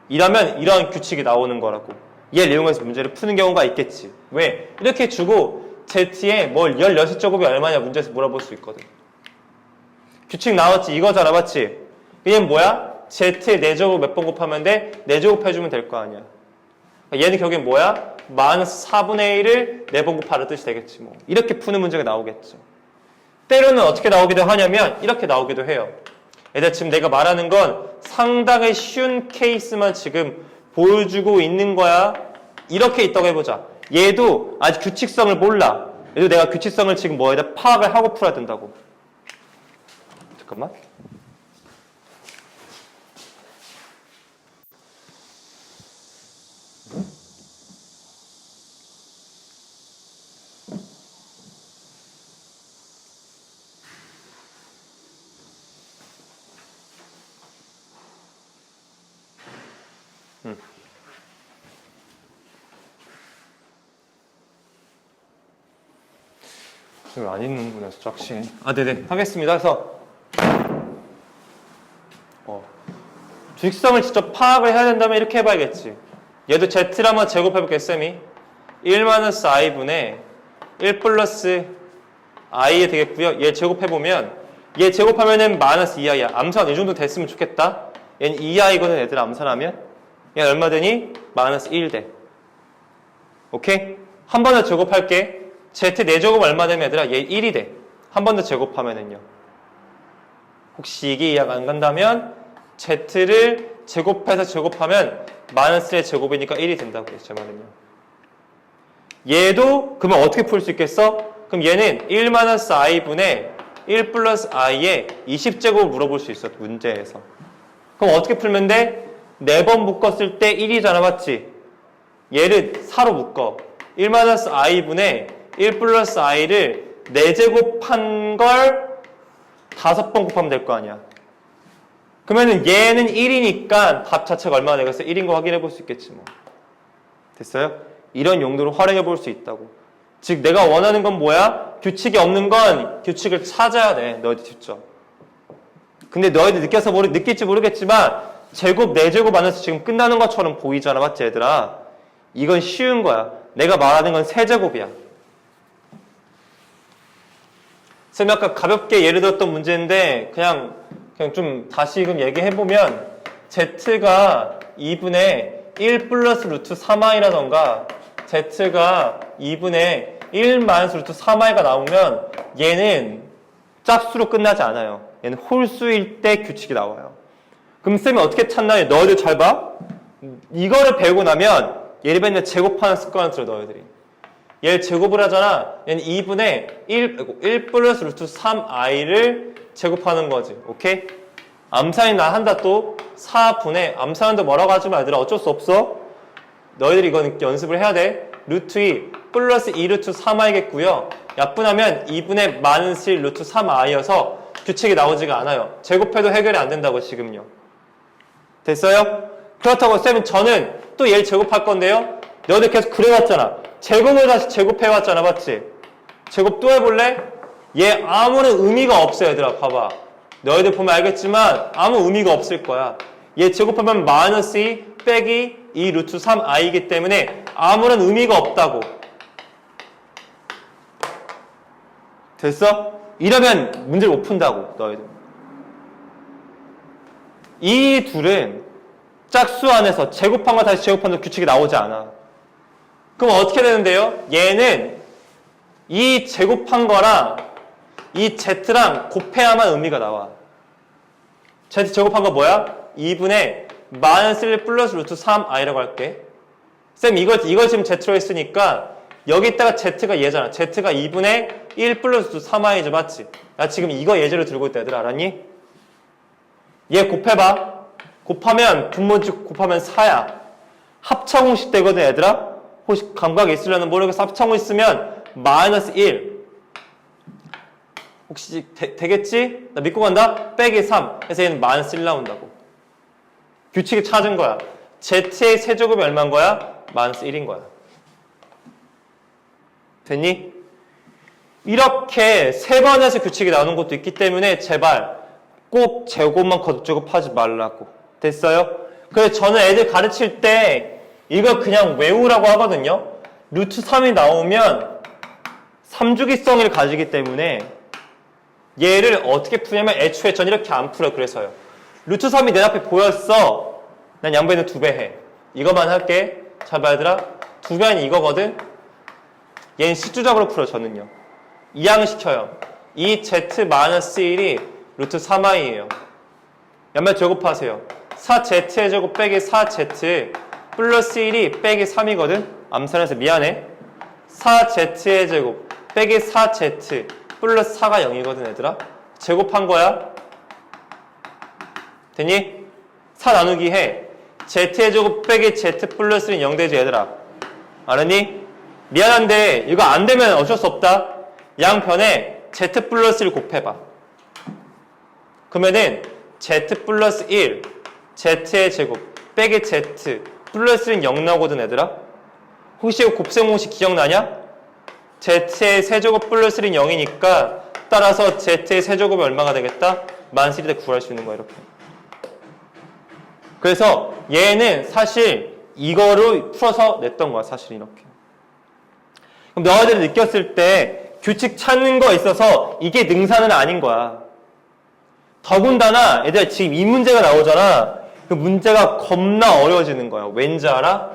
이러면 이런 규칙이 나오는 거라고. 얘를 이용해서 문제를 푸는 경우가 있겠지. 왜? 이렇게 주고 z에 뭘 16제곱이 얼마냐 문제에서 물어볼 수 있거든. 규칙 나왔지? 이거잖아 맞지? 얘는 뭐야? z에 4제곱 몇 번 곱하면 돼? 4제곱 해주면 될 거 아니야. 얘는 결국엔 뭐야? -4분의 1을 4번 곱하는 뜻이 되겠지 뭐. 이렇게 푸는 문제가 나오겠죠. 때로는 어떻게 나오기도 하냐면 이렇게 나오기도 해요. 얘들 지금 내가 말하는 건 상당히 쉬운 케이스만 지금 보여주고 있는 거야. 이렇게 있다고 해보자. 얘도 아직 규칙성을 몰라. 얘도 내가 규칙성을 지금 뭐에다 파악을 하고 풀어야 된다고. 잠깐만. 지금 안 있는구나, 짝시. 아, 네네. 하겠습니다. 그래서, 주익성을 직접 파악을 해야 된다면 이렇게 해봐야겠지. 얘도 Z를 한번 제곱해볼게, 쌤이. 1-i분의 1 플러스 i에 되겠고요. 얘 제곱해보면, 얘 제곱하면은 마이너스 2i야. 암산 이 정도 됐으면 좋겠다. 얘는 2i거든, 애들 암산하면. 얘는 얼마 되니? 마이너스 1 돼. 오케이? 한 번 더 제곱할게. Z 4제곱 얼마 되면 얘들아? 얘 1이 돼. 한 번 더 제곱하면은요. 혹시 이게 이해가 안 간다면 Z를 제곱해서 제곱하면 마이너스의 제곱이니까 1이 된다고 했죠. 제 말은요. 얘도 그러면 어떻게 풀 수 있겠어? 그럼 얘는 1-i분의 1 플러스 i의 20제곱을 물어볼 수 있어. 문제에서. 그럼 어떻게 풀면 돼? 4번 묶었을 때 1이잖아. 맞지? 얘를 4로 묶어. 1-i분의 1 플러스 i를 4제곱한 걸 5번 곱하면 될 거 아니야. 그러면은 얘는 1이니까 답 자체가 얼마나 되겠어? 1인 거 확인해 볼 수 있겠지 뭐. 됐어요? 이런 용도로 활용해 볼 수 있다고. 즉 내가 원하는 건 뭐야? 규칙이 없는 건 규칙을 찾아야 돼. 너희들 직접. 근데 너희들 느낄지 모르겠지만 제곱, 4제곱 안에서 지금 끝나는 것처럼 보이잖아. 맞지 얘들아? 이건 쉬운 거야. 내가 말하는 건 3제곱이야. 쌤이 아까 가볍게 예를 들었던 문제인데 그냥 좀 다시금 얘기해보면 Z가 2분의 1 플러스 루트 3i라던가 Z가 2분의 1 마이너스 루트 3i가 나오면 얘는 짝수로 끝나지 않아요. 얘는 홀수일 때 규칙이 나와요. 그럼 쌤이 어떻게 찾나요? 너희들 잘 봐. 이거를 배우고 나면 얘를 맨날 제곱하는 습관을 들어 너희들이. 얘를 제곱을 하잖아. 얘는 2분의 1 플러스 루트 3i를 제곱하는 거지. 오케이? 암산이 나 한다 또 4분의 암산한다 뭐라고 하지 마. 얘들아 어쩔 수 없어. 너희들이 이건 연습을 해야 돼. 루트 2 플러스 2 루트 3i겠고요. 약분하면 2분의 마이너스 1 루트 3i여서 규칙이 나오지가 않아요. 제곱해도 해결이 안 된다고 지금요. 됐어요? 그렇다고 쌤은 저는 또 얘를 제곱할 건데요. 너희들 계속 그려왔잖아. 제곱을 다시 제곱해왔잖아. 맞지? 제곱 또 해볼래? 얘 아무런 의미가 없어 얘들아. 봐봐. 너희들 보면 알겠지만 아무 의미가 없을 거야. 얘 제곱하면 마이너스 2 빼기 2 루트 3i이기 때문에 아무런 의미가 없다고. 됐어? 이러면 문제를 못 푼다고 너희들. 이 둘은 짝수 안에서 제곱한 거 다시 제곱하는 규칙이 나오지 않아. 그럼 어떻게 되는데요? 얘는 이 제곱한 거랑 이 Z랑 곱해야만 의미가 나와. Z 제곱한 거 뭐야? 2분의 마이너스 1 플러스 루트 3i라고 할게. 쌤 이거 지금 Z로 했으니까 여기다가 Z가 얘잖아. Z가 2분의 1 플러스 루트 3i죠. 맞지? 나 지금 이거 예제로 들고 있다 얘들아. 알았니? 얘 곱해봐. 곱하면 분모집 곱하면 4야. 합차공식 되거든 얘들아. 혹시 감각이 있으려는 모르겠어. 합차공식 있으면 마이너스 1 혹시 되겠지? 나 믿고 간다? 빼기 3 그래서 얘는 마이너스 1 나온다고. 규칙을 찾은 거야. Z의 세제곱이 얼마인 거야? 마이너스 1인 거야. 됐니? 이렇게 세 번에서 규칙이 나오는 것도 있기 때문에 제발 꼭 제곱만 거듭제곱하지 말라고. 됐어요? 그래서 저는 애들 가르칠 때 이걸 그냥 외우라고 하거든요. 루트 3이 나오면 삼주기성을 가지기 때문에 얘를 어떻게 푸냐면 애초에 전 이렇게 안 풀어. 그래서요. 루트 3이 내 앞에 보였어. 난 양변을 2배 해. 이거만 할게. 잘 봐 얘들아. 2배는 이거거든. 얘는 실주적으로 풀어. 저는요. 이항시켜요. 이 Z-1이 루트 3i예요. 양변 제곱하세요. 4z의 제곱 빼기 4z 플러스 1이 빼기 3이거든. 암산해서 미안해. 4z의 제곱 빼기 4z 플러스 4가 0이거든 얘들아. 제곱한 거야. 됐니? 4 나누기 해. z의 제곱 빼기 z 플러스는 0 되지 얘들아. 알았니? 미안한데 이거 안 되면 어쩔 수 없다. 양변에 z 플러스를 곱해봐. 그러면은 z 플러스 1 z의 제곱 빼기 z 플러스는 0 나오거든 얘들아. 혹시 이거 곱셈 공식 기억나냐? z의 세제곱 플러스는 0이니까 따라서 z의 세제곱이 얼마가 되겠다? 만스리다 구할 수 있는 거야 이렇게. 그래서 얘는 사실 이거를 풀어서 냈던 거야 사실 이렇게. 그럼 너희들이 느꼈을 때 규칙 찾는 거에 있어서 이게 능사는 아닌 거야. 더군다나 얘들아 지금 이 문제가 나오잖아. 그 문제가 겁나 어려워지는 거야. 왠지 알아?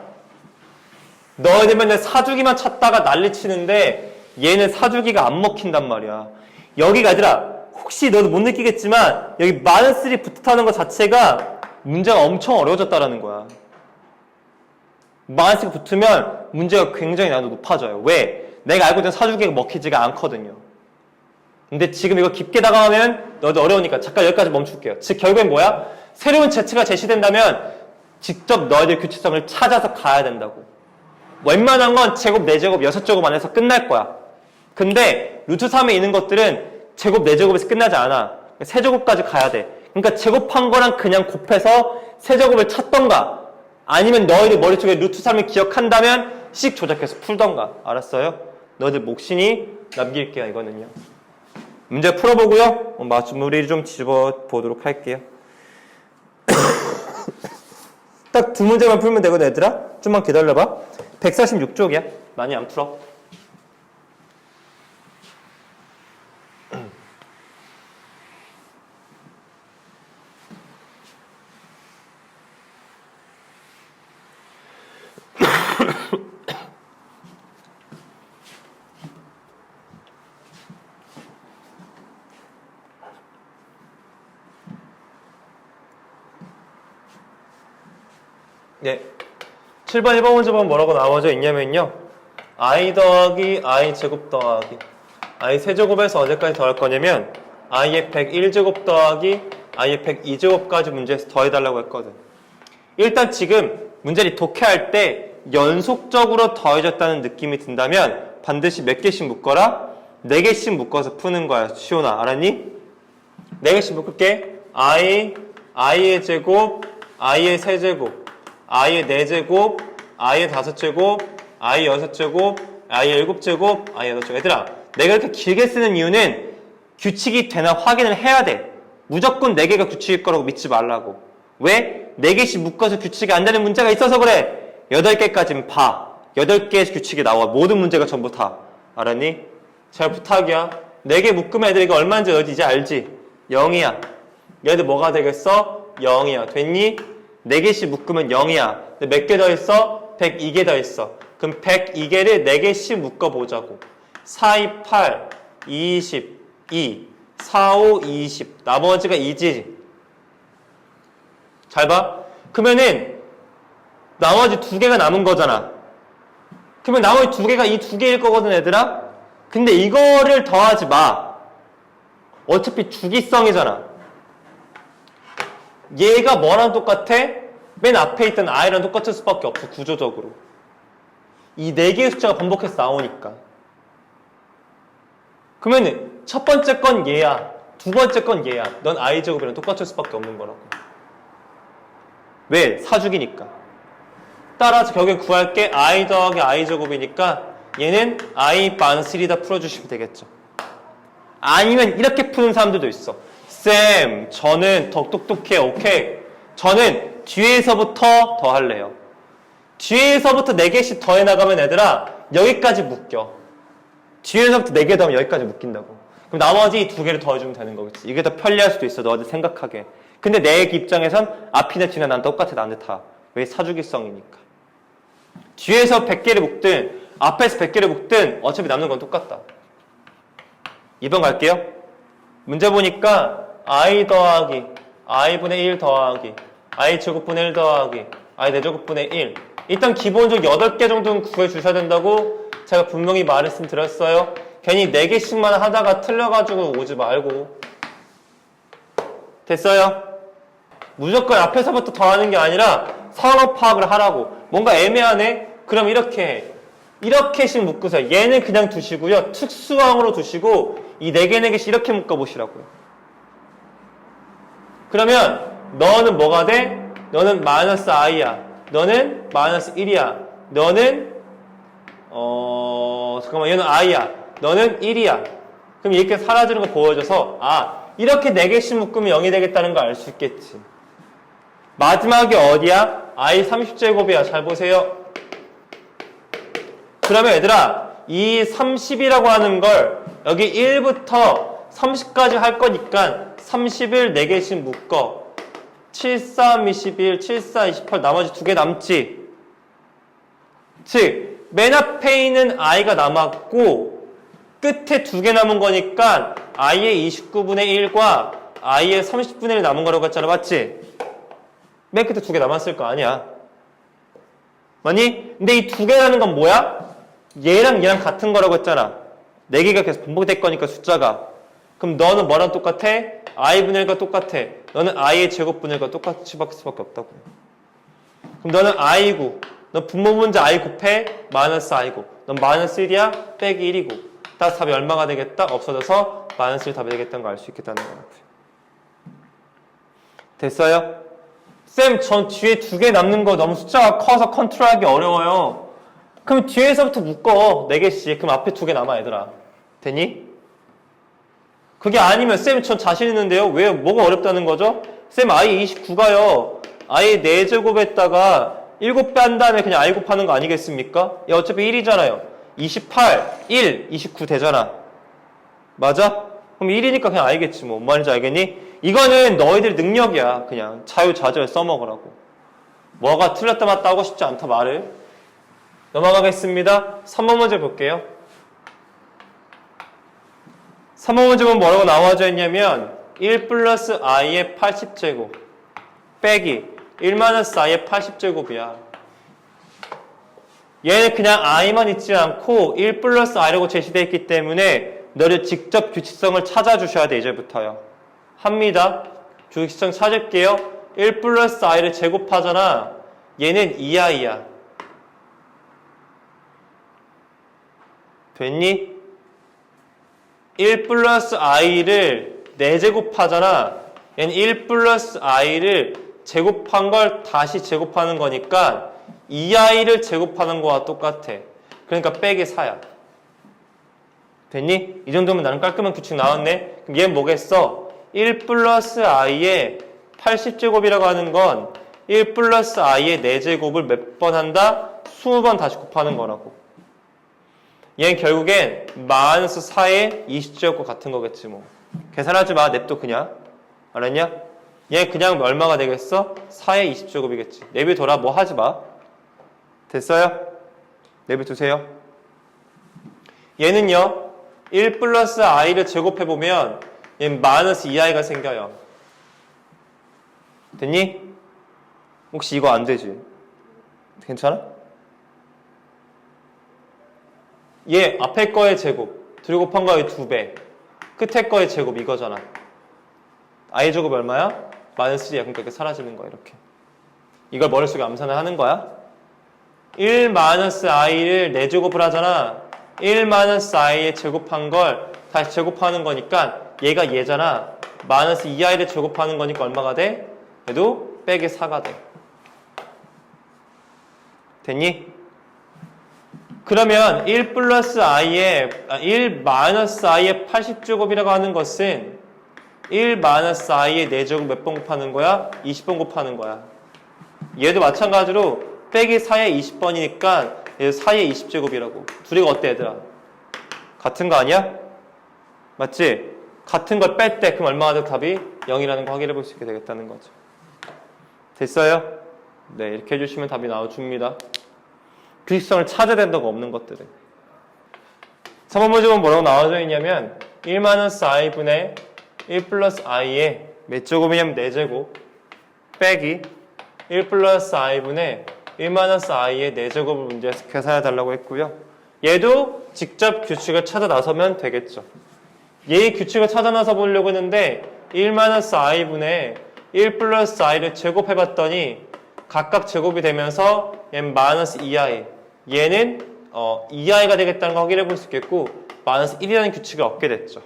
너희들 맨날 사주기만 찾다가 난리치는데 얘는 사주기가 안 먹힌단 말이야. 여기가 얘들아 혹시 너도 못 느끼겠지만 여기 마이너스 3 붙어타는 것 자체가 문제가 엄청 어려워졌다라는 거야. 마이너스가 붙으면 문제가 굉장히 난이도 높아져요. 왜? 내가 알고 있는 사주기가 먹히지가 않거든요. 근데 지금 이거 깊게 다가가면 너도 어려우니까 잠깐 여기까지 멈출게요. 즉 결국엔 뭐야? 새로운 z가 제시된다면 직접 너희들 규칙성을 찾아서 가야 된다고. 웬만한 건 제곱, 4제곱, 6제곱 안에서 끝날 거야. 근데 루트 3에 있는 것들은 제곱, 4제곱에서 끝나지 않아. 세제곱까지 가야 돼. 그러니까 제곱한 거랑 그냥 곱해서 세제곱을 찾던가 아니면 너희들 머릿속에 루트 3을 기억한다면 씩 조작해서 풀던가. 알았어요? 너희들 몫이니 남길게요 이거는요. 문제 풀어보고요. 마무리 좀 집어보도록 할게요. 딱 두 문제만 풀면 되거든 얘들아. 좀만 기다려봐. 146쪽이야. 많이 안 풀어. 네. 7번, 1번 문제 보면 뭐라고 나와져 있냐면요. i 더하기 i 제곱 더하기 i 세제곱에서 언제까지 더할 거냐면 i의 101제곱 더하기 i의 102제곱까지 문제에서 더해달라고 했거든. 일단 지금 문제를 독해할 때 연속적으로 더해졌다는 느낌이 든다면 반드시 몇 개씩 묶어라? 4개씩 묶어서 푸는 거야. 시온아 알았니? 4개씩 묶을게. i의 제곱, i의 세제곱, i의 4제곱, i의 5제곱, i의 6제곱, i의 7제곱, i의 8제곱. 얘들아, 내가 이렇게 길게 쓰는 이유는 규칙이 되나 확인을 해야 돼. 무조건 4개가 규칙일 거라고 믿지 말라고. 왜? 4개씩 묶어서 규칙이 안 되는 문제가 있어서 그래. 8개까지는 봐. 8개의 규칙이 나와. 모든 문제가 전부 다. 알았니? 잘 부탁이야. 4개 묶으면 애들 이거 얼마인지 너희 이제 알지? 0이야. 얘들 뭐가 되겠어? 0이야. 됐니? 4개씩 묶으면 0이야. 근데 몇 개 더 있어? 102개 더 있어. 그럼 102개를 4개씩 묶어보자고. 4, 2, 8, 20, 2, 4, 5, 20. 나머지가 2지. 잘 봐. 그러면은 나머지 2개가 남은 거잖아. 그러면 나머지 2개가 이 2개일 거거든 얘들아. 근데 이거를 더하지 마. 어차피 주기성이잖아. 얘가 뭐랑 똑같아? 맨 앞에 있던 i랑 똑같을 수밖에 없어. 구조적으로. 이 4개의 숫자가 반복해서 나오니까. 그러면 첫 번째 건 얘야. 두 번째 건 얘야. 넌 i제곱이랑 똑같을 수밖에 없는 거라고. 왜? 사주기니까. 따라서 결국엔 구할 게 i 더하기 i제곱이니까 얘는 i 반스리다 풀어주시면 되겠죠. 아니면 이렇게 푸는 사람들도 있어. 쌤, 저는 더 똑똑해. 오케이. 저는 뒤에서부터 더 할래요. 뒤에서부터 4개씩 더해 나가면 얘들아 여기까지 묶여. 뒤에서부터 4개 더하면 여기까지 묶인다고. 그럼 나머지 2개를 더해주면 되는 거겠지. 이게 더 편리할 수도 있어. 너희들 생각하게. 근데 내 입장에선 앞이나 뒤나 난 똑같아. 나한테 다. 왜? 사주기성이니까. 뒤에서 100개를 묶든 앞에서 100개를 묶든 어차피 남는 건 똑같다. 2번 갈게요. 문제 보니까 i 더하기 i분의 1 더하기 i 제곱분의 1 더하기 i 4제곱분의 1. 일단 기본적으로 8개 정도는 구해주셔야 된다고 제가 분명히 말씀드렸어요. 괜히 4개씩만 하다가 틀려가지고 오지 말고. 됐어요? 무조건 앞에서부터 더하는 게 아니라 상호 파악을 하라고. 뭔가 애매하네? 그럼 이렇게씩 묶으세요. 얘는 그냥 두시고요. 특수항으로 두시고 이 4개, 4개씩 이렇게 묶어보시라고요. 그러면 너는 뭐가 돼? 너는 마이너스 i야. 너는 마이너스 1이야. 너는 잠깐만 얘는 i야. 너는 1이야. 그럼 이렇게 사라지는 거 보여줘서 이렇게 4개씩 묶으면 0이 되겠다는 거 알 수 있겠지. 마지막이 어디야? i 30제곱이야. 잘 보세요. 그러면 얘들아 이 30이라고 하는 걸 여기 1부터 30까지 할 거니까 30을 4개씩 묶어. 7, 3, 21, 7, 4, 28 나머지 2개 남지. 즉 맨 앞에 있는 i가 남았고 끝에 2개 남은 거니까 i의 29분의 1과 i의 30분의 1 남은 거라고 했잖아. 맞지? 맨 끝에 2개 남았을 거 아니야. 맞니? 근데 이 2개라는 건 뭐야? 얘랑 얘랑 같은 거라고 했잖아. 4개가 계속 반복될 거니까 숫자가. 그럼 너는 뭐랑 똑같아? i분의 1과 똑같아. 너는 i의 제곱분의 1과 똑같이 수밖에 없다고. 그럼 너는 i고 너 분모 문제 i 곱해 마이너스 i고 넌 마이너스 1이야 빼기 1이고 따라서 답이 얼마가 되겠다? 없어져서 마이너스 1 답이 되겠다는 걸 알 수 있겠다는 거라고요. 됐어요? 쌤, 전 뒤에 2개 남는 거 너무 숫자가 커서 컨트롤하기 어려워요. 그럼 뒤에서부터 묶어 4개씩. 그럼 앞에 2개 남아 얘들아. 됐니? 그게 아니면 쌤, 전 자신 있는데요. 왜 뭐가 어렵다는 거죠? 쌤, i 29가요. i 4제곱에다가 7배 한 다음에 그냥 i 곱하는 거 아니겠습니까? 얘 어차피 1이잖아요. 28, 1, 29 되잖아. 맞아? 그럼 1이니까 그냥 i겠지 뭐. 뭔 말인지 알겠니? 이거는 너희들 능력이야. 그냥 자유자재로 써먹으라고. 뭐가 틀렸다 맞다 하고 싶지 않다 말을. 넘어가겠습니다. 3번 문제 볼게요. 3번 문제 보면 뭐라고 나와져 있냐면 1 플러스 i의 80제곱 빼기 1 마이너스 i의 80제곱이야. 얘는 그냥 i만 있지 않고 1 플러스 i라고 제시되어 있기 때문에 너를 직접 규칙성을 찾아주셔야 돼. 이제부터요. 합니다. 규칙성 찾을게요. 1 플러스 i를 제곱하잖아. 얘는 2i야. 됐니? 1 플러스 i를 4제곱하잖아. 얘는 1 플러스 i를 제곱한 걸 다시 제곱하는 거니까 2i를 제곱하는 거와 똑같아. 그러니까 빼기 4야. 됐니? 이 정도면 나는 깔끔한 규칙 나왔네. 그럼 얘는 뭐겠어? 1 플러스 i의 80제곱이라고 하는 건 1 플러스 i의 4제곱을 몇 번 한다? 20번 다시 곱하는 거라고. 얘는 결국엔 마이너스 4의 20제곱과 같은 거겠지 뭐. 계산하지 마. 냅둬 그냥. 알았냐? 얘 그냥 얼마가 되겠어? 4의 20제곱이겠지. 내비둬라. 뭐 하지 마. 됐어요? 내비두세요. 얘는요. 1 플러스 i를 제곱해보면 얘는 마이너스 2i가 생겨요. 됐니? 혹시 이거 안 되지? 괜찮아? 얘 앞에 거의 제곱 둘이 곱한 거의 2배 끝에 거의 제곱 이거잖아. i 제곱 얼마야? 마이너스 3야. 그러니까 이렇게 사라지는 거야. 이렇게. 이걸 머릿속에 암산을 하는 거야. 1 마이너스 i를 4제곱을 하잖아. 1 마이너스 i에 제곱한 걸 다시 제곱하는 거니까 얘가 얘잖아. 마이너스 2i를 제곱하는 거니까 얼마가 돼? 얘도 빼기 4가 돼. 됐니? 그러면 1 플러스 i의 1 마이너스 i의 80제곱이라고 하는 것은 1 마이너스 i의 4제곱 몇 번 곱하는 거야? 20번 곱하는 거야. 얘도 마찬가지로 빼기 4의 20번이니까 얘도 4의 20제곱이라고. 둘이가 어때 얘들아? 같은 거 아니야? 맞지? 같은 걸 뺄 때 그럼 얼마가 돼? 답이 0이라는 거 확인해 볼 수 있게 되겠다는 거죠. 됐어요? 네, 이렇게 해주시면 답이 나와줍니다. 규칙성을 찾아야 된다고 없는 것들을. 3번 문제 보면 뭐라고 나와져 있냐면 1 마이너스 i분의 1 플러스 i의 몇 제곱이냐면 4제곱 빼기 1 플러스 i분의 1 마이너스 i의 4제곱을 문제에서 계산해 달라고 했고요. 얘도 직접 규칙을 찾아 나서면 되겠죠. 얘의 규칙을 찾아 나서 보려고 했는데 1 마이너스 i분의 1 플러스 i를 제곱해 봤더니 각각 제곱이 되면서 얘는 마이너스 2i, 얘는 2i가 되겠다는 거 확인해 볼 수 있겠고 마이너스 1이라는 규칙을 얻게 됐죠.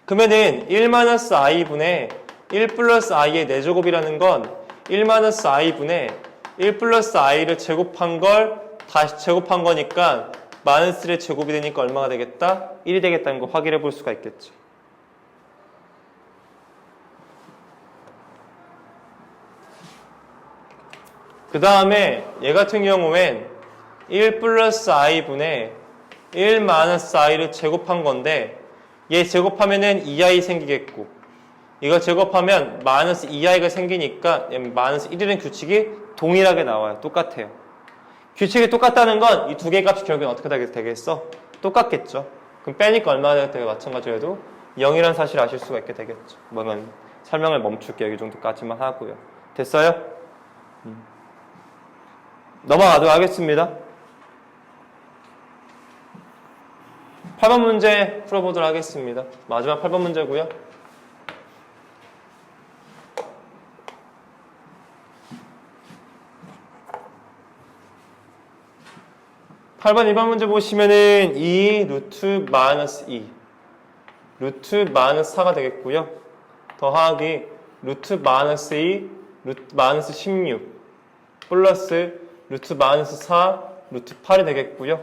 그러면은 1 마이너스 i분의 1 플러스 i의 4제곱이라는 건 1 마이너스 i분의 1 플러스 i를 제곱한 걸 다시 제곱한 거니까 마이너스 1의 제곱이 되니까 얼마가 되겠다? 1이 되겠다는 거 확인해 볼 수가 있겠죠. 그 다음에 얘 같은 경우엔 1 플러스 i분의 1 마이너스 i를 제곱한 건데 얘 제곱하면은 2i 생기겠고 이거 제곱하면 마이너스 2i가 생기니까 마이너스 1이라는 규칙이 동일하게 나와요. 똑같아요. 규칙이 똑같다는 건 이 두 개의 값이 결국엔 어떻게 되겠어? 똑같겠죠. 그럼 빼니까 얼마나 되게 마찬가지로 해도 0이라는 사실을 아실 수가 있게 되겠죠. 그러면 설명을 멈출게요. 이 정도까지만 하고요. 됐어요? 넘어가도록 하겠습니다. 8번 문제 풀어보도록 하겠습니다. 마지막 8번 문제고요. 8번 2번 문제 보시면은 2 루트 마이너스 2 루트 마이너스 4가 되겠고요. 더하기 루트 마이너스 2 루트 마이너스 16 플러스 루트 마이너스 4 루트 8이 되겠고요.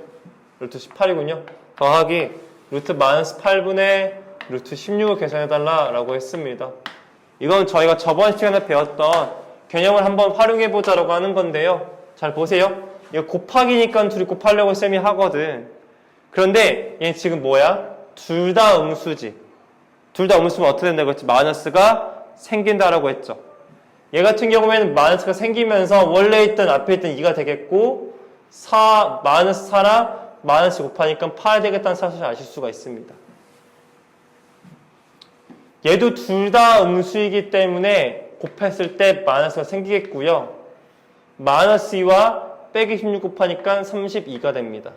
루트 18이군요. 더하기 루트 마이너스 8분의 루트 16을 계산해달라 라고 했습니다. 이건 저희가 저번 시간에 배웠던 개념을 한번 활용해보자라고 하는 건데요. 잘 보세요. 이거 곱하기니까 둘이 곱하려고 쌤이 하거든. 그런데 얘 지금 뭐야? 둘 다 음수지. 둘 다 음수면 어떻게 된다고 했지? 마이너스가 생긴다라고 했죠. 얘 같은 경우에는 마이너스가 생기면서 원래 있던 앞에 있던 2가 되겠고 마이너스 4나 마이너스 곱하니까 8이 되겠다는 사실을 아실 수가 있습니다. 얘도 둘 다 음수이기 때문에 곱했을 때 마이너스가 생기겠고요. 마이너스 2와 빼기 16 곱하니까 32가 됩니다.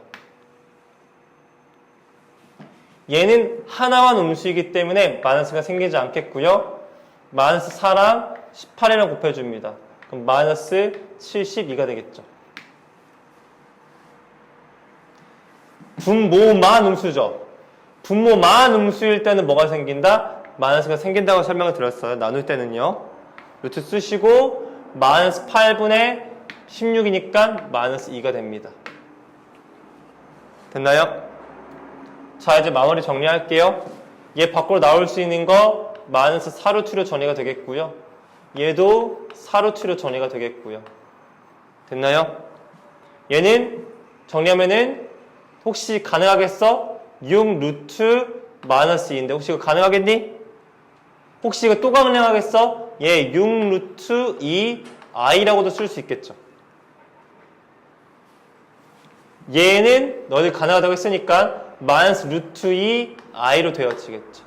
얘는 하나만 음수이기 때문에 마이너스가 생기지 않겠고요. 마이너스 4랑 18이랑 곱해줍니다. 그럼 마이너스 72가 되겠죠. 분모만 음수죠. 분모만 음수일 때는 뭐가 생긴다? 마이너스가 생긴다고 설명을 드렸어요. 나눌 때는요. 루트 쓰시고 마이너스 8분의 16이니까 마이너스 2가 됩니다. 됐나요? 자, 이제 마무리 정리할게요. 얘 밖으로 나올 수 있는 거 마이너스 4루트로 전이가 되겠고요. 얘도 4루트로 전이가 되겠고요. 됐나요? 얘는 정리하면은 혹시 가능하겠어? 6루트 마이너스 2인데 혹시 이거 가능하겠니? 혹시 이거 또 가능하겠어? 얘 6루트 2 i라고도 쓸 수 있겠죠. 얘는 너희들 가능하다고 했으니까 마이너스 루트 2 i로 되어지겠죠.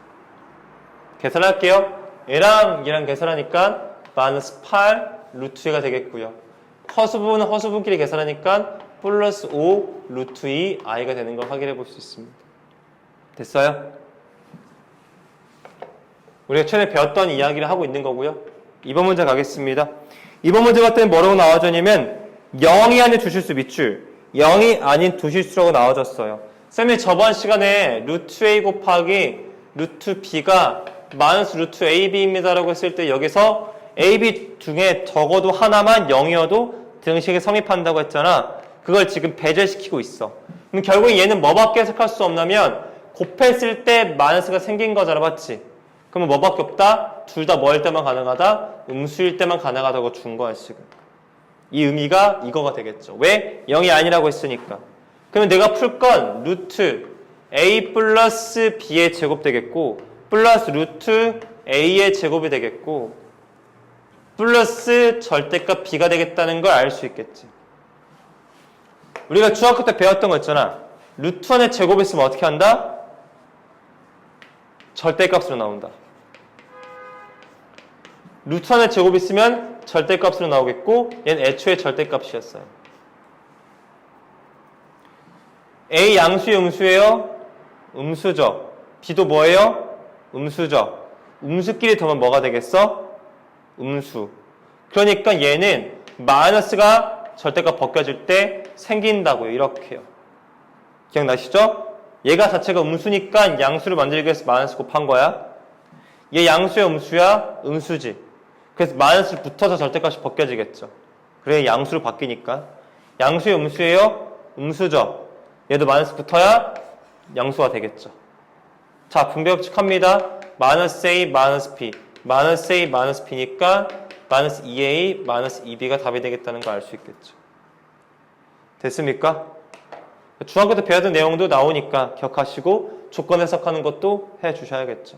계산할게요. 얘랑 얘랑 계산하니까 마이너스 8 루트 2가 되겠고요. 허수분은 허수분끼리 계산하니까 플러스 5 루트 2 i가 되는 걸 확인해 볼 수 있습니다. 됐어요? 우리가 최근에 배웠던 이야기를 하고 있는 거고요. 2번 문제 가겠습니다. 2번 문제 같은 뭐라고 나와졌냐면 0이 아닌 두실수 밑줄 0이 아닌 두실수라고 나와졌어요. 쌤이 저번 시간에 루트 a 곱하기 루트 b가 마이너스 루트 ab입니다 라고 했을 때 여기서 ab 중에 적어도 하나만 0이어도 등식에 성립한다고 했잖아. 그걸 지금 배제시키고 있어. 그럼 결국 얘는 뭐밖에 해석할 수 없냐면 곱했을 때 마이너스가 생긴 거잖아. 맞지? 그러면 뭐밖에 없다? 둘 다 뭐일 때만 가능하다? 음수일 때만 가능하다고 준 거야 지금. 이 의미가 이거가 되겠죠. 왜? 0이 아니라고 했으니까. 그러면 내가 풀 건 루트 a 플러스 b의 제곱 되겠고 플러스 루트 a의 제곱이 되겠고 플러스 절대값 b가 되겠다는 걸 알 수 있겠지. 우리가 중학교 때 배웠던 거 있잖아. 루트 1의 제곱 있으면 어떻게 한다? 절대값으로 나온다. 루트 1의 제곱 있으면 절대값으로 나오겠고 얘는 애초에 절대값이었어요. A 양수의 음수예요? 음수죠. B도 뭐예요? 음수죠. 음수끼리 더하면 뭐가 되겠어? 음수. 그러니까 얘는 마이너스가 절대값 벗겨질 때 생긴다고요. 이렇게요. 기억나시죠? 얘가 자체가 음수니까 양수를 만들기 위해서 마이너스 곱한 거야. 얘 양수야 음수야? 음수지. 그래서 마이너스를 붙어서 절대값이 벗겨지겠죠. 그래 양수로 바뀌니까. 양수예요 음수예요? 음수죠. 얘도 마이너스 붙어야 양수가 되겠죠. 자, 분배법칙 합니다. 마이너스 A, 마이너스 B. 마이너스 A, 마이너스 B니까 마이너스 2A, 마이너스 2B가 답이 되겠다는 걸 알 수 있겠죠. 됐습니까? 중학교 때 배웠던 내용도 나오니까 기억하시고 조건 해석하는 것도 해 주셔야겠죠.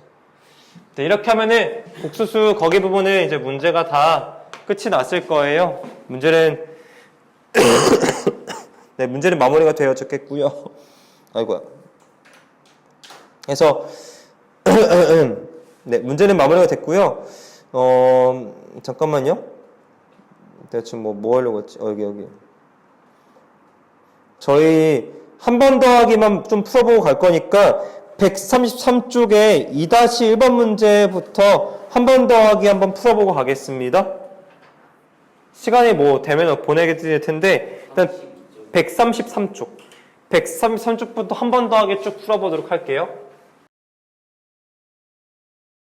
네, 이렇게 하면은 복수수 거기 부분은 이제 문제가 다 끝이 났을 거예요. 문제는 네, 문제는 마무리가 되어졌겠고요. 아이고야. 그래서 네, 문제는 마무리가 됐고요. 잠깐만요. 대충 뭐 하려고 했지? 여기. 저희 한 번 더하기만 좀 풀어보고 갈 거니까 133쪽에 2-1번 문제부터 한 번 더하기 한번 풀어보고 가겠습니다. 시간이 뭐 되면 보내게 될 텐데 일단 133쪽 133쪽부터 한 번 더하기 쭉 풀어보도록 할게요.